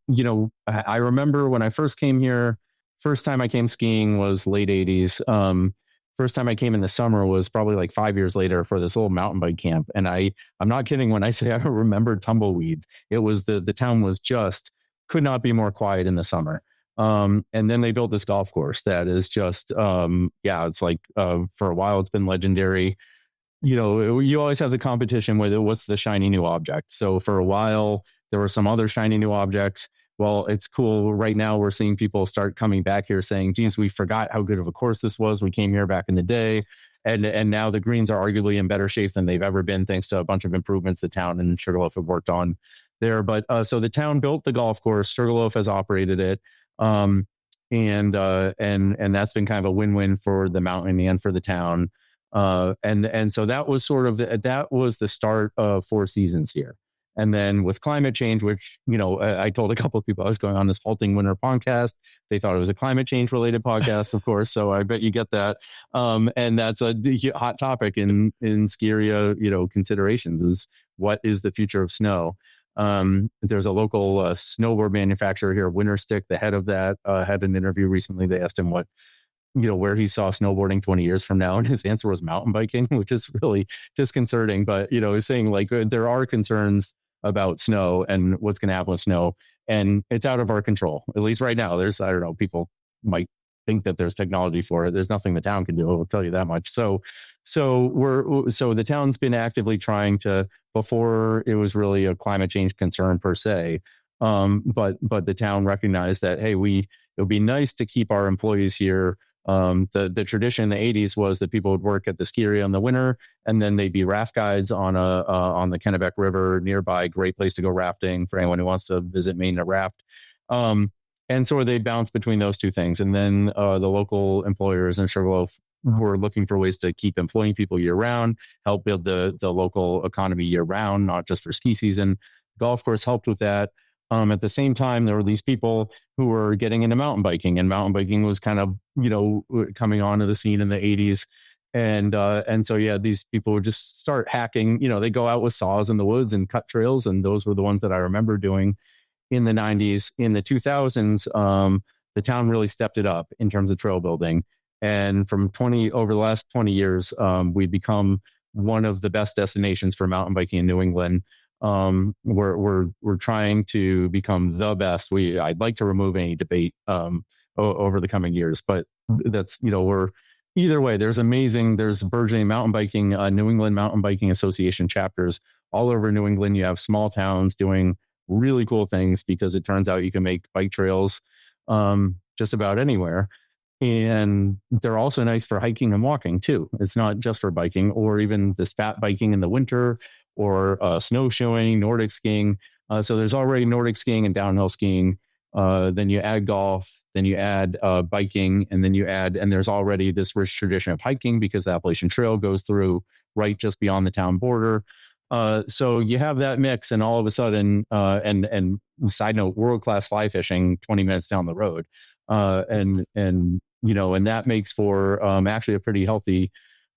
I remember when I first came here. First time I came skiing was late 80s. First time I came in the summer was probably like 5 years later for this little mountain bike camp. And I'm not kidding when I say I remember tumbleweeds. It was the town was just could not be more quiet in the summer. And then they built this golf course that is just, it's like for a while it's been legendary. You always have the competition with what's the shiny new object. So for a while there were some other shiny new objects. Well, it's cool. Right now, we're seeing people start coming back here saying, geez, we forgot how good of a course this was. We came here back in the day. And now the greens are arguably in better shape than they've ever been, thanks to a bunch of improvements the town and Sugarloaf have worked on there. But so the town built the golf course. Sugarloaf has operated it. And that's been kind of a win-win for the mountain and for the town. And so that was that was the start of Four Seasons here. And then with climate change, which, I told a couple of people I was going on this HaltingWinter podcast. They thought it was a climate change related podcast, of course. So I bet you get that. And that's a hot topic in ski area, considerations is what is the future of snow? There's a local snowboard manufacturer here, Winter Stick. The head of that had an interview recently. They asked him where he saw snowboarding 20 years from now. And his answer was mountain biking, which is really disconcerting. But, he's saying like there are concerns about snow and what's going to happen with snow. And it's out of our control. At least right now, I don't know, people might think that there's technology for it. There's nothing the town can do. I'll tell you that much. So the town's been actively trying to, before it was really a climate change concern per se. But the town recognized that, hey, it would be nice to keep our employees here. The tradition in the 80s was that people would work at the ski area in the winter, and then they'd be raft guides on the Kennebec River nearby. Great place to go rafting for anyone who wants to visit Maine to raft. And so they bounce between those two things. And then the local employers in Sugarloaf were looking for ways to keep employing people year round, help build the local economy year round, not just for ski season. Golf course helped with that. At the same time, there were these people who were getting into mountain biking, and mountain biking was kind of, coming onto the scene in the 80s. And so, these people would just start hacking, they go out with saws in the woods and cut trails. And those were the ones that I remember doing in the 90s. In the 2000s, the town really stepped it up in terms of trail building. And over the last 20 years, we've become one of the best destinations for mountain biking in New England. We're trying to become the best. I'd like to remove any debate over the coming years, but that's, we're either way. There's burgeoning mountain biking, New England Mountain Biking Association chapters all over New England. You have small towns doing really cool things because it turns out you can make bike trails just about anywhere. And they're also nice for hiking and walking too. It's not just for biking, or even this fat biking in the winter, or snowshoeing, Nordic skiing. So there's already Nordic skiing and downhill skiing. Then you add golf, then you add biking, and there's already this rich tradition of hiking because the Appalachian Trail goes through right just beyond the town border. So you have that mix, and all of a sudden, and side note, world-class fly fishing 20 minutes down the road. And that makes for actually a pretty healthy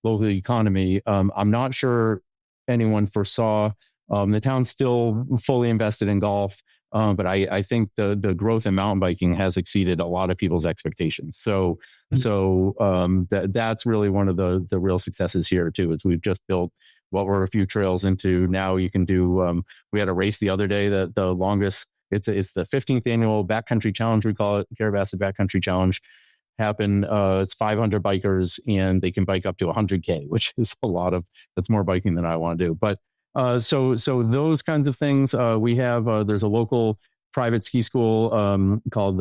local economy. I'm not sure anyone foresaw the town's still fully invested in golf, but I think the growth in mountain biking has exceeded a lot of people's expectations. So that's really one of the real successes here too. Is we've just built what were a few trails into now you can do. We had a race the other day that the longest. It's the 15th annual Backcountry Challenge. We call it Carrabassett Backcountry Challenge. It's 500 bikers, and they can bike up to 100K, which is that's more biking than I want to do. But so those kinds of things. We have there's a local private ski school called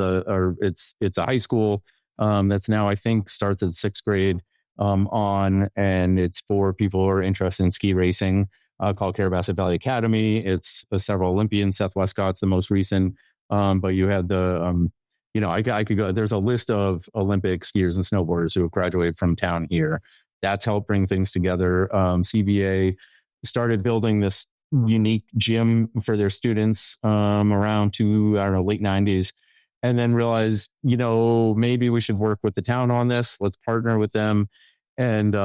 it's a high school that's now, I think, starts at 6th grade and it's for people who are interested in ski racing. Called Carrabassett Valley Academy. It's several Olympians. Seth Westcott's the most recent, but you had I could go. There's a list of Olympic skiers and snowboarders who have graduated from town here. That's helped bring things together. CVA started building this unique gym for their students around late 90s, and then realized, maybe we should work with the town on this. Let's partner with them. And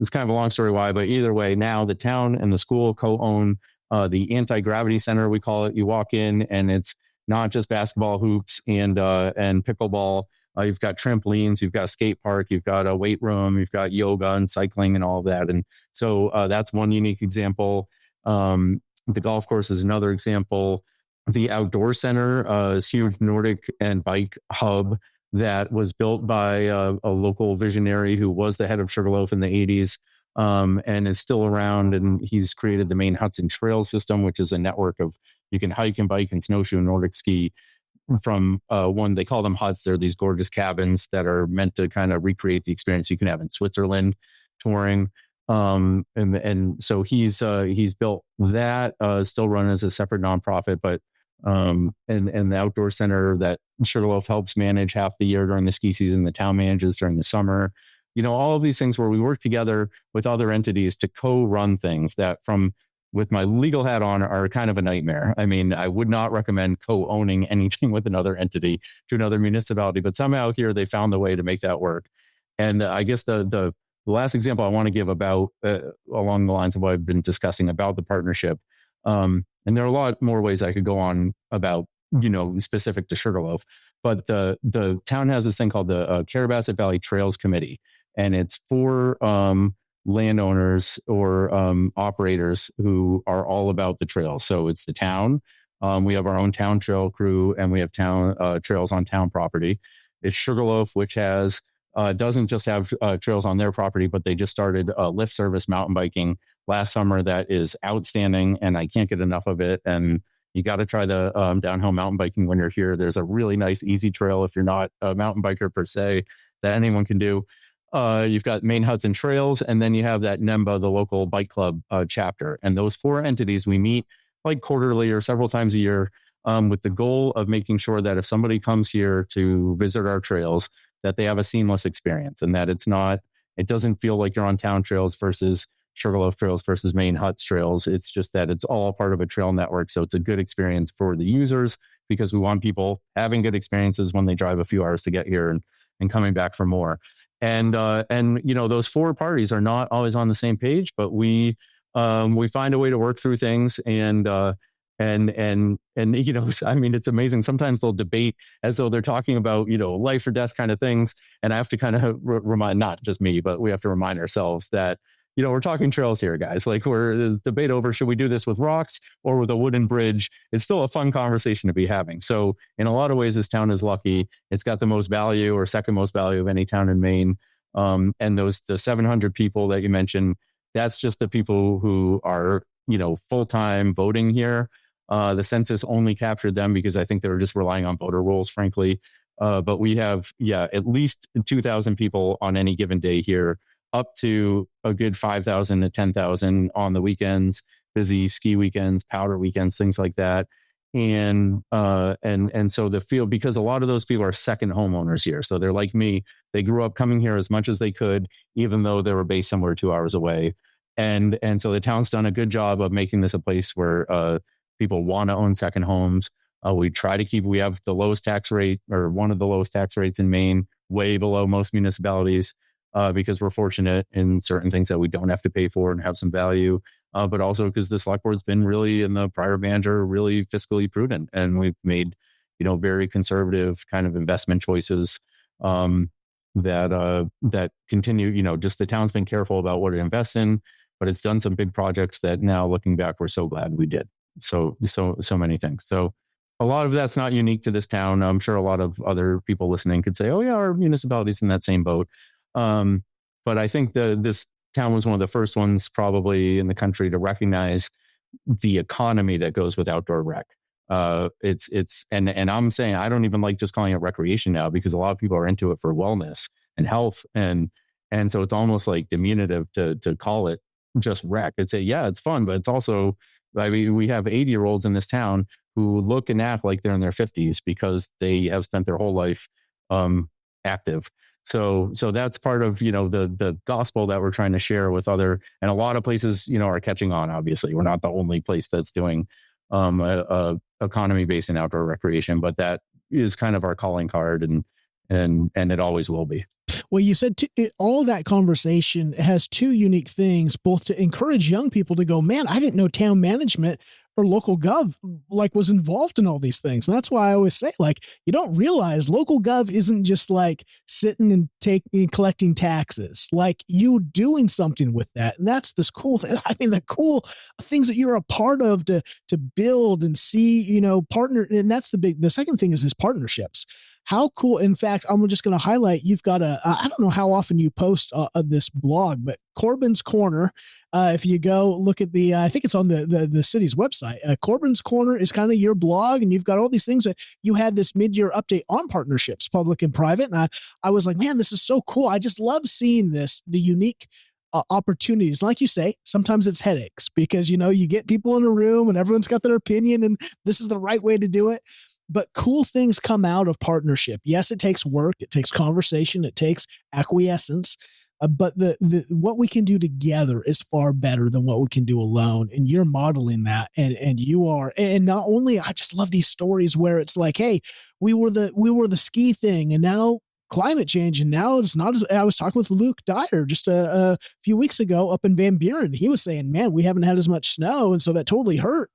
it's kind of a long story why, but either way, now the town and the school co-own the anti-gravity center, we call it. You walk in and it's not just basketball hoops and pickleball. You've got trampolines, you've got a skate park, you've got a weight room, you've got yoga and cycling and all of that. And so that's one unique example. The golf course is another example. The outdoor center is huge Nordic and bike hub that was built by a local visionary who was the head of Sugarloaf in the 80s and is still around. And he's created the Maine Hudson Trail System, which is a network of, you can hike and bike and snowshoe and Nordic ski from one, they call them huts. They're these gorgeous cabins that are meant to kind of recreate the experience you can have in Switzerland touring. And so he's built that, still run as a separate nonprofit, but and the outdoor center that Sugarloaf helps manage half the year during the ski season, the town manages during the summer. All of these things where we work together with other entities to co-run things that, with my legal hat on, are kind of a nightmare. I mean, I would not recommend co-owning anything with another entity to another municipality, but somehow here they found the way to make that work. And I guess the last example I want to give about along the lines of what I've been discussing about the partnership, and there are a lot more ways I could go on about, specific to Sugarloaf, but the town has this thing called the Carrabassett Valley Trails Committee, and it's for landowners or operators who are all about the trails. So it's the town. We have our own town trail crew, and we have town trails on town property. It's Sugarloaf, which has doesn't just have trails on their property, but they just started lift service mountain biking last summer that is outstanding, and I can't get enough of it. And you got to try the downhill mountain biking when you're here. There's a really nice, easy trail if you're not a mountain biker per se that anyone can do. You've got Maine Hudson Trails, and then you have that NEMBA, the local bike club chapter. And those four entities, we meet like quarterly or several times a year with the goal of making sure that if somebody comes here to visit our trails, that they have a seamless experience, and that it doesn't feel like you're on town trails versus Sugarloaf trails versus Maine Huts trails. It's just that it's all part of a trail network. So it's a good experience for the users, because we want people having good experiences when they drive a few hours to get here and coming back for more. And those four parties are not always on the same page, but we find a way to work through things. And I mean, it's amazing. Sometimes they'll debate as though they're talking about, life or death kind of things. And I have to kind of remind, not just me, but we have to remind ourselves that, we're talking trails here, guys. Like, we're debate over, should we do this with rocks or with a wooden bridge? It's still a fun conversation to be having. So in a lot of ways, this town is lucky. It's got the most value, or second most value, of any town in Maine. And the 700 people that you mentioned, that's just the people who are, full-time voting here. The census only captured them because I think they were just relying on voter rolls, frankly. But we have, at least 2,000 people on any given day here, up to a good 5,000 to 10,000 on the weekends, busy ski weekends, powder weekends, things like that. And so the field, because a lot of those people are second homeowners here. So they're like me. They grew up coming here as much as they could, even though they were based somewhere 2 hours away. And so the town's done a good job of making this a place where people want to own second homes. We try to we have the lowest tax rate, or one of the lowest tax rates in Maine, way below most municipalities, because we're fortunate in certain things that we don't have to pay for and have some value. But also because the select board's been really, in the prior manager, really fiscally prudent, and we've made, very conservative kind of investment choices that continue. Just the town's been careful about what it invests in, but it's done some big projects that now, looking back, we're so glad we did. So many things. So a lot of that's not unique to this town. I'm sure a lot of other people listening could say, "Oh yeah, our municipality's in that same boat." But I think this town was one of the first ones probably in the country to recognize the economy that goes with outdoor rec. And I'm saying, I don't even like just calling it recreation now, because a lot of people are into it for wellness and health. And so it's almost like diminutive to call it just rec. It's it's fun, but it's also, we have 80-year-olds in this town who look and act like they're in their 50s because they have spent their whole life active. So that's part of, the gospel that we're trying to share with other, and a lot of places, are catching on. Obviously, we're not the only place that's doing a economy-based in outdoor recreation, but that is kind of our calling card, and it always will be. Well, you said all that conversation has two unique things, both to encourage young people to go, man, I didn't know town management or local gov was involved in all these things. And that's why I always say, you don't realize local gov isn't just sitting and collecting taxes, you doing something with that. And that's this cool thing. I mean, the cool things that you're a part of to build and see, partner. And that's the second thing is partnerships. How cool. In fact, I'm just going to highlight, you've got I don't know how often you post this blog, but Corbin's Corner, if you go look at I think it's on the city's website, Corbin's Corner is kind of your blog, and you've got all these things that you had this mid-year update on partnerships, public and private. And I was like, man, this is so cool. I just love seeing the unique opportunities. Like you say, sometimes it's headaches because, you get people in a room and everyone's got their opinion and this is the right way to do it. But cool things come out of partnership. Yes, it takes work, it takes conversation, it takes acquiescence, but the what we can do together is far better than what we can do alone. And you're modeling that, and you are. And not only, I just love these stories where it's like, hey, we were the ski thing, and now climate change, and now it's not as. I was talking with Luke Dyer just a few weeks ago up in Van Buren. He was saying, man, we haven't had as much snow, and so that totally hurt.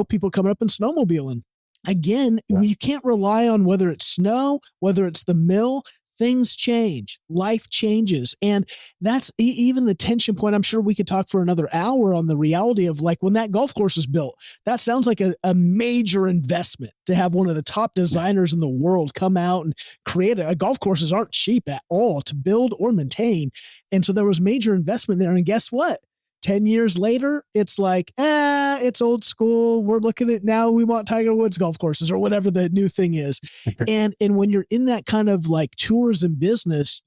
People coming up and snowmobiling. Again, you can't rely on whether it's snow, whether it's the mill. Things change, life changes. And that's even the tension point. I'm sure we could talk for another hour on the reality of when that golf course is built. That sounds like a major investment to have one of the top designers in the world come out and create golf courses aren't cheap at all to build or maintain. And so there was major investment there. And guess what? 10 years later, it's it's old school. We're looking at now, we want Tiger Woods golf courses or whatever the new thing is. And when you're in that kind of tourism business,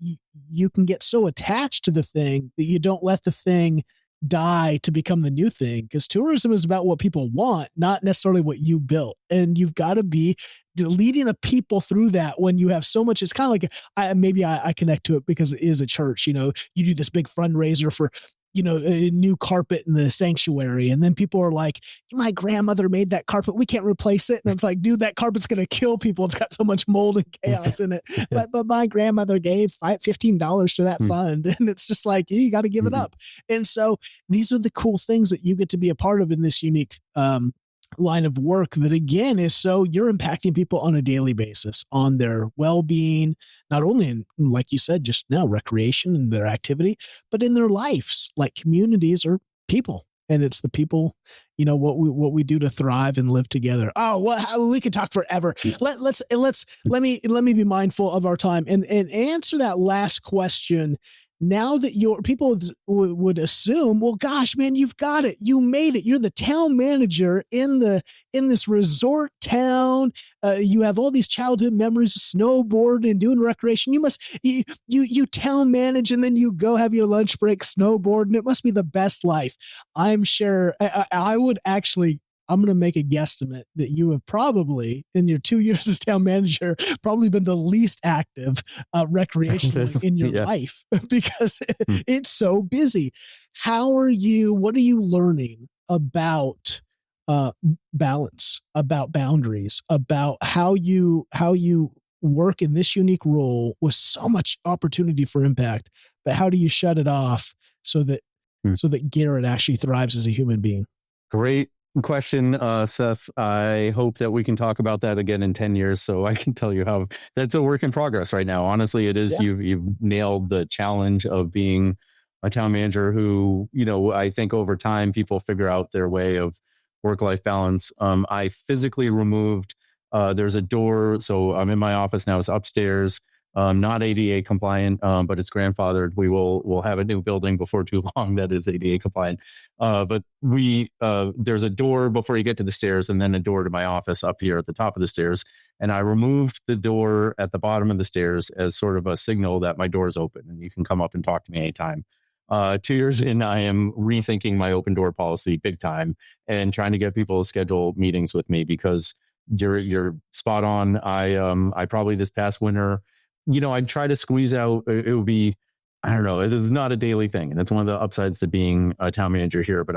you can get so attached to the thing that you don't let the thing die to become the new thing, because tourism is about what people want, not necessarily what you built. And you've got to be leading a people through that when you have so much. It's kind of I connect to it because it is a church. You do this big fundraiser for a new carpet in the sanctuary. And then people are like, my grandmother made that carpet. We can't replace it. And it's like, dude, that carpet's going to kill people. It's got so much mold and chaos in it. But my grandmother gave $15 to that fund. And it's just you got to give it up. And so these are the cool things that you get to be a part of in this unique line of work that, again, is so you're impacting people on a daily basis on their well-being, not only in, like you said just now, recreation and their activity, but in their lives. Like, communities are people, and it's the people, what we do to thrive and live together. Oh, well, we could talk forever. Let me be mindful of our time and answer that last question. Now that your people would assume, well, gosh, man, you've got it. You made it. You're the town manager in this resort town. You have all these childhood memories of snowboarding and doing recreation. You town manage, and then you go have your lunch break snowboarding. It must be the best life. I'm sure. I would actually, I'm going to make a guesstimate that you have probably, in your 2 years as town manager, probably been the least active recreationally in your life because it's so busy. What are you learning about balance, about boundaries, about how you work in this unique role with so much opportunity for impact, but how do you shut it off so that Garrett actually thrives as a human being? Great question, Seth. I hope that we can talk about that again in 10 years so I can tell you how that's a work in progress right now. Honestly, it is. Yeah. You've nailed the challenge of being a town manager who, I think over time people figure out their way of work-life balance. I physically removed, there's a door. So I'm in my office now. It's upstairs. Not ADA compliant, but it's grandfathered. We'll have a new building before too long that is ADA compliant. But there's a door before you get to the stairs, and then a door to my office up here at the top of the stairs. And I removed the door at the bottom of the stairs as sort of a signal that my door is open and you can come up and talk to me anytime. 2 years in, I am rethinking my open door policy big time and trying to get people to schedule meetings with me because you're spot on. I probably this past winter, I'd try to squeeze out, it would be, I don't know, it is not a daily thing. And that's one of the upsides to being a town manager here. But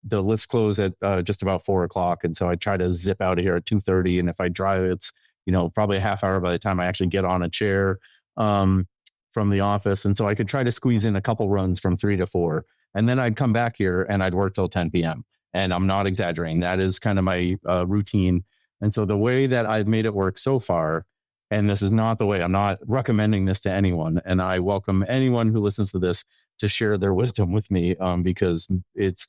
the lifts close at just about 4:00. And so I try to zip out of here at 2:30. And if I drive, it's, probably a half hour by the time I actually get on a chair from the office. And so I could try to squeeze in a couple runs from 3 to 4. And then I'd come back here and I'd work till 10 p.m. And I'm not exaggerating. That is kind of my routine. And so the way that I've made it work so far, and this is not the way, I'm not recommending this to anyone. And I welcome anyone who listens to this to share their wisdom with me because it's,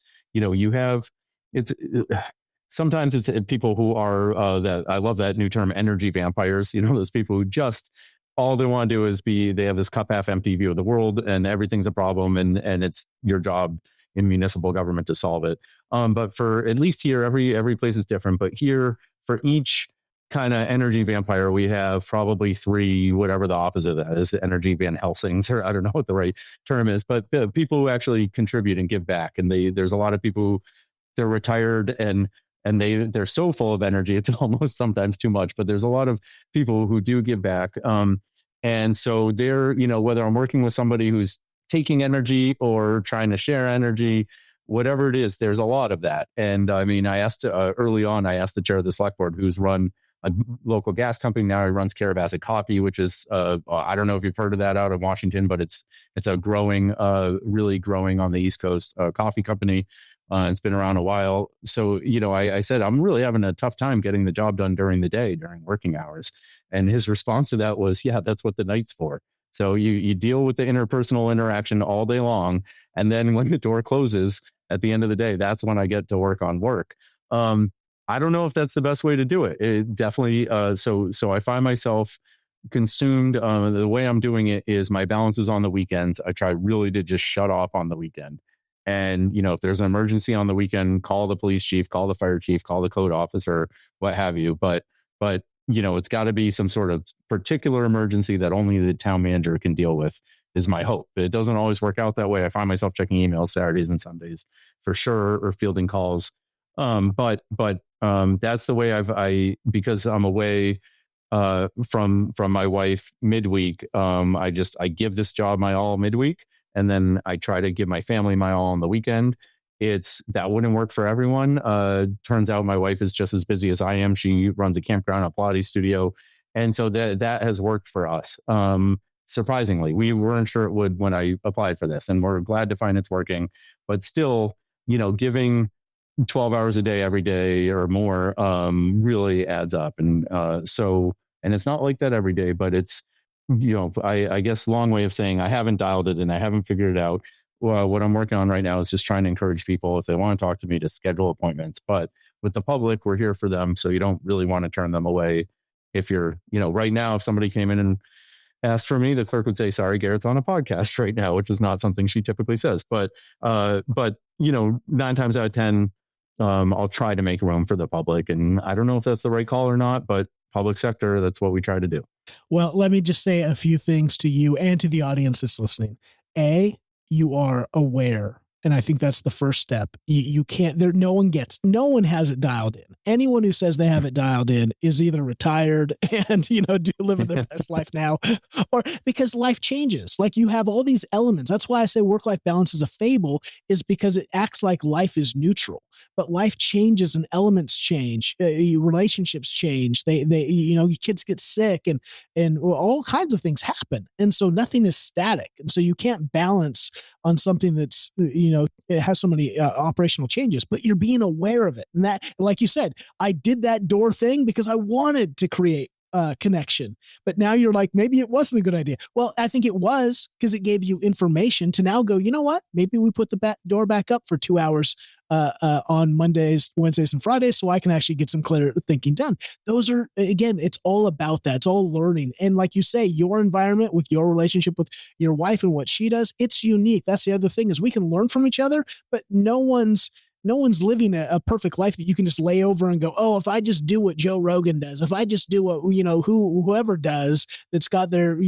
sometimes it's people who are that I love that new term, energy vampires, those people who just, all they want to do is they have this cup half empty view of the world and everything's a problem and it's your job in municipal government to solve it. But for at least here, every place is different, but here for each kind of energy vampire, we have probably 3, whatever the opposite of that is, energy Van Helsings, or I don't know what the right term is, but people who actually contribute and give back. And there's a lot of people who they're retired and they're so full of energy, it's almost sometimes too much, but there's a lot of people who do give back. And so they're, whether I'm working with somebody who's taking energy or trying to share energy, whatever it is, there's a lot of that. And I mean, I asked early on, I asked the chair of the select board who's run a local gas company. Now he runs Carrabassett Coffee, which is, I don't know if you've heard of that out of Washington, but it's a growing, really growing on the East Coast coffee company. It's been around a while. So, I said, I'm really having a tough time getting the job done during the day, during working hours. And his response to that was, yeah, that's what the night's for. So you deal with the interpersonal interaction all day long. And then when the door closes at the end of the day, that's when I get to work on work. I don't know if that's the best way to do it. It definitely, so I find myself consumed. The way I'm doing it is my balance is on the weekends. I try really to just shut off on the weekend. And, if there's an emergency on the weekend, call the police chief, call the fire chief, call the code officer, what have you. But it's got to be some sort of particular emergency that only the town manager can deal with is my hope. It doesn't always work out that way. I find myself checking emails Saturdays and Sundays for sure, or fielding calls. But that's the way because I'm away from my wife midweek. I give this job my all midweek, and then I try to give my family my all on the weekend. That wouldn't work for everyone. Turns out my wife is just as busy as I am. She runs a campground, a Pilates studio, and so that has worked for us. Surprisingly, we weren't sure it would when I applied for this, and we're glad to find it's working. But still, giving 12 hours a day, every day or more, really adds up. And and it's not like that every day, but it's, I guess long way of saying I haven't dialed it and I haven't figured it out. Well, what I'm working on right now is just trying to encourage people, if they want to talk to me, to schedule appointments. But with the public, we're here for them. So you don't really want to turn them away. If you're, right now, if somebody came in and asked for me, the clerk would say, sorry, Garrett's on a podcast right now, which is not something she typically says. But 9 times out of 10, I'll try to make room for the public. And I don't know if that's the right call or not, but public sector, that's what we try to do. Well, let me just say a few things to you and to the audience that's listening. A, you are aware. And I think that's the first step. You can't, no one has it dialed in. Anyone who says they have it dialed in is either retired and, living their best life now, or because life changes. Like, you have all these elements. That's why I say work-life balance is a fable, is because it acts like life is neutral, but life changes and elements change. Relationships change. Your kids get sick and all kinds of things happen. And so nothing is static. And so you can't balance on something that's, it has so many operational changes, but you're being aware of it. And that, like you said, I did that door thing because I wanted to create connection, but now you're like, maybe it wasn't a good idea. Well, I think it was, because it gave you information to now go, you know what, maybe we put the door back up for 2 hours on Mondays, Wednesdays, and Fridays, so I can actually get some clear thinking done. Those are, again, it's all about that. It's all learning. And like you say, your environment with your relationship with your wife and what she does, it's unique. That's the other thing, is we can learn from each other, but no one's living a perfect life that you can just lay over and go, oh, if I just do what Joe Rogan does, if I just do what, whoever does that's got their,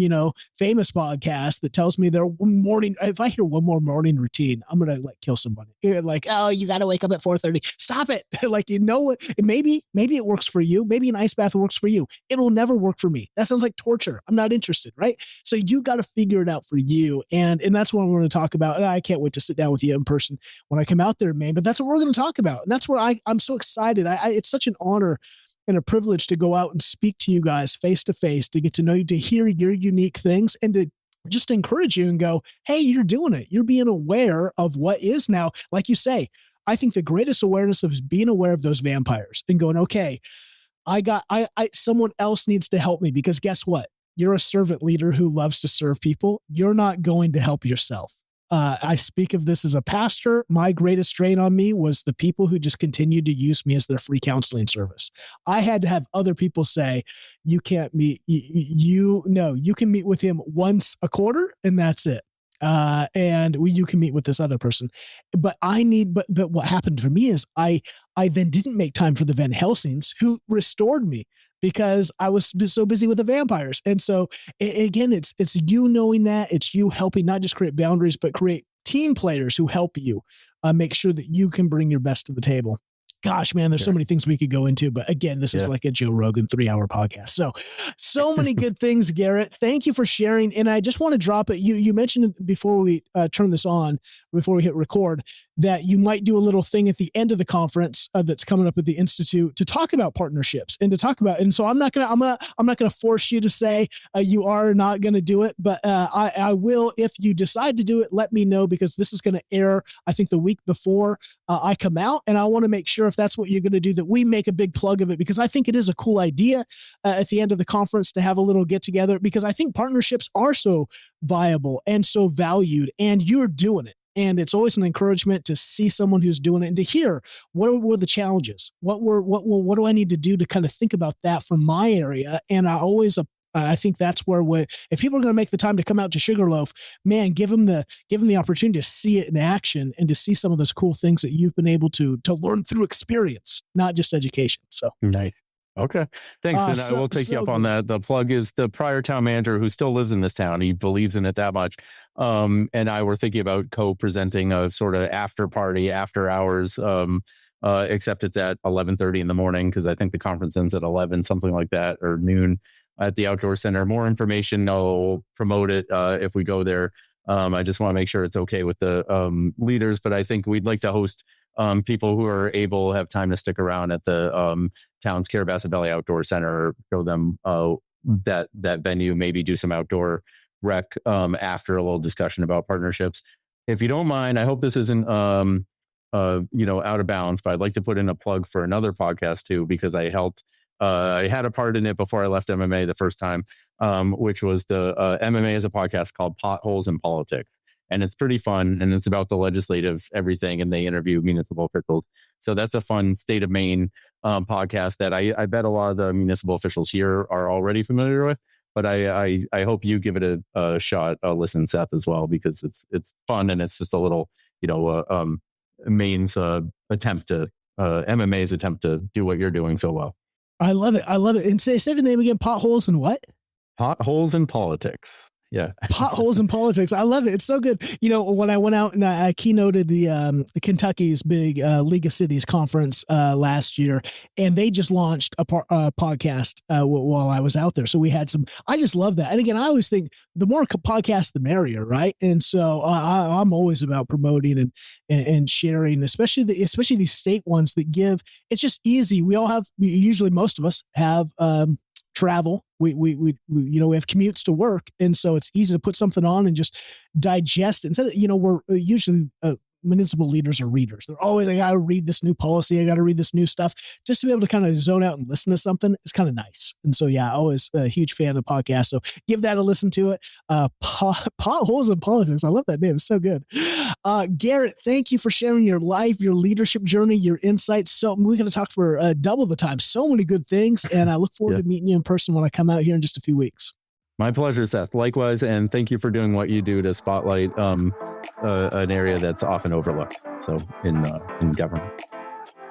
famous podcast that tells me their morning, if I hear one more morning routine, I'm going to kill somebody. Like, oh, you got to wake up at 4:30. Stop it. Maybe it works for you. Maybe an ice bath works for you. It'll never work for me. That sounds like torture. I'm not interested. Right. So you got to figure it out for you. And that's what I'm going to talk about. And I can't wait to sit down with you in person when I come out there, man. But that's what we're going to talk about. And that's where I'm so excited. It's such an honor and a privilege to go out and speak to you guys face to face, to get to know you, to hear your unique things, and to just encourage you and go, hey, you're doing it. You're being aware of what is now. Like you say, I think the greatest awareness is being aware of those vampires and going, okay, someone else needs to help me, because guess what? You're a servant leader who loves to serve people. You're not going to help yourself. I speak of this as a pastor. My greatest strain on me was the people who just continued to use me as their free counseling service. I had to have other people say, you can't meet, you can meet with him once a quarter and that's it. And you can meet with this other person, but what happened for me is I then didn't make time for the Van Helsings, who restored me, because I was so busy with the vampires. And so again, it's you knowing that, it's you helping not just create boundaries, but create team players who help you make sure that you can bring your best to the table. Gosh, man, there's so many things we could go into, but again, this is like a Joe Rogan 3-hour podcast. So many good things, Garrett. Thank you for sharing. And I just want to drop it. You mentioned before we turn this on, before we hit record, that you might do a little thing at the end of the conference that's coming up at the Institute to talk about partnerships and to talk about. And so I'm not gonna force you to say you are not going to do it, but I will. If you decide to do it, let me know, because this is going to air, I think, the week before I come out, and I want to make sure, if that's what you're going to do, that we make a big plug of it, because I think it is a cool idea at the end of the conference to have a little get together, because I think partnerships are so viable and so valued, and you're doing it. And it's always an encouragement to see someone who's doing it and to hear what were the challenges, what do I need to do to kind of think about that from my area. And I think that's where if people are going to make the time to come out to Sugarloaf, man, give them the opportunity to see it in action and to see some of those cool things that you've been able to learn through experience, not just education. So nice. Okay. Thanks. Then I will take you up on that. The plug is the prior town manager who still lives in this town. He believes in it that much. And I were thinking about co-presenting a sort of after party, after hours, except it's at 11:30 in the morning, because I think the conference ends at 11, something like that, or noon, at the outdoor center. More information, I'll promote it if we go there. I just want to make sure it's okay with the leaders, but I think we'd like to host people who are able, have time to stick around at the town's Carrabassett Valley Outdoor Center, show them that venue, maybe do some outdoor rec after a little discussion about partnerships. If you don't mind, I hope this isn't out of bounds, but I'd like to put in a plug for another podcast too, because I had a part in it before I left MMA the first time, which was the MMA is a podcast called Potholes in Politics. And it's pretty fun, and it's about the legislative everything, and they interview municipal officials. So that's a fun state of Maine podcast that I bet a lot of the municipal officials here are already familiar with. But I hope you give it a shot, listen, Seth, as well, because it's fun, and it's just a little, Maine's attempt to MMA's attempt to do what you're doing so well. I love it. And say the name again. Potholes and what? Potholes in Politics. Yeah. Potholes in Politics. I love it. It's so good. When I went out and I keynoted the Kentucky's big League of Cities conference last year, and they just launched a podcast while I was out there. So we had I just love that. And again, I always think the more podcasts, the merrier, right? And so I'm always about promoting and sharing, especially these state ones that give. It's just easy. Usually most of us have travel. We have commutes to work, and so it's easy to put something on and just digest it. Instead of, we're usually municipal leaders are readers. They're always, I got to read this new policy. I got to read this new stuff. Just to be able to kind of zone out and listen to something is kind of nice. And so, yeah, always a huge fan of podcasts. So give that a listen to it. Potholes in Politics. I love that name. It's so good. Garrett, thank you for sharing your life, your leadership journey, your insights. So we're going to talk for double the time. So many good things. And I look forward to meeting you in person when I come out here in just a few weeks. My pleasure, Seth. Likewise, and thank you for doing what you do to spotlight an area that's often overlooked. So in government.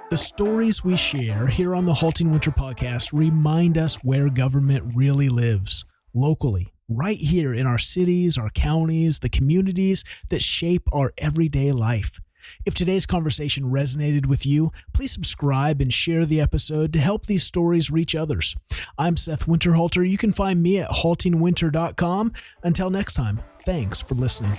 The stories we share here on the Halting Winter podcast remind us where government really lives, locally, right here in our cities, our counties, the communities that shape our everyday life. If today's conversation resonated with you, please subscribe and share the episode to help these stories reach others. I'm Seth Winterhalter. You can find me at HaltingWinter.com. Until next time, thanks for listening.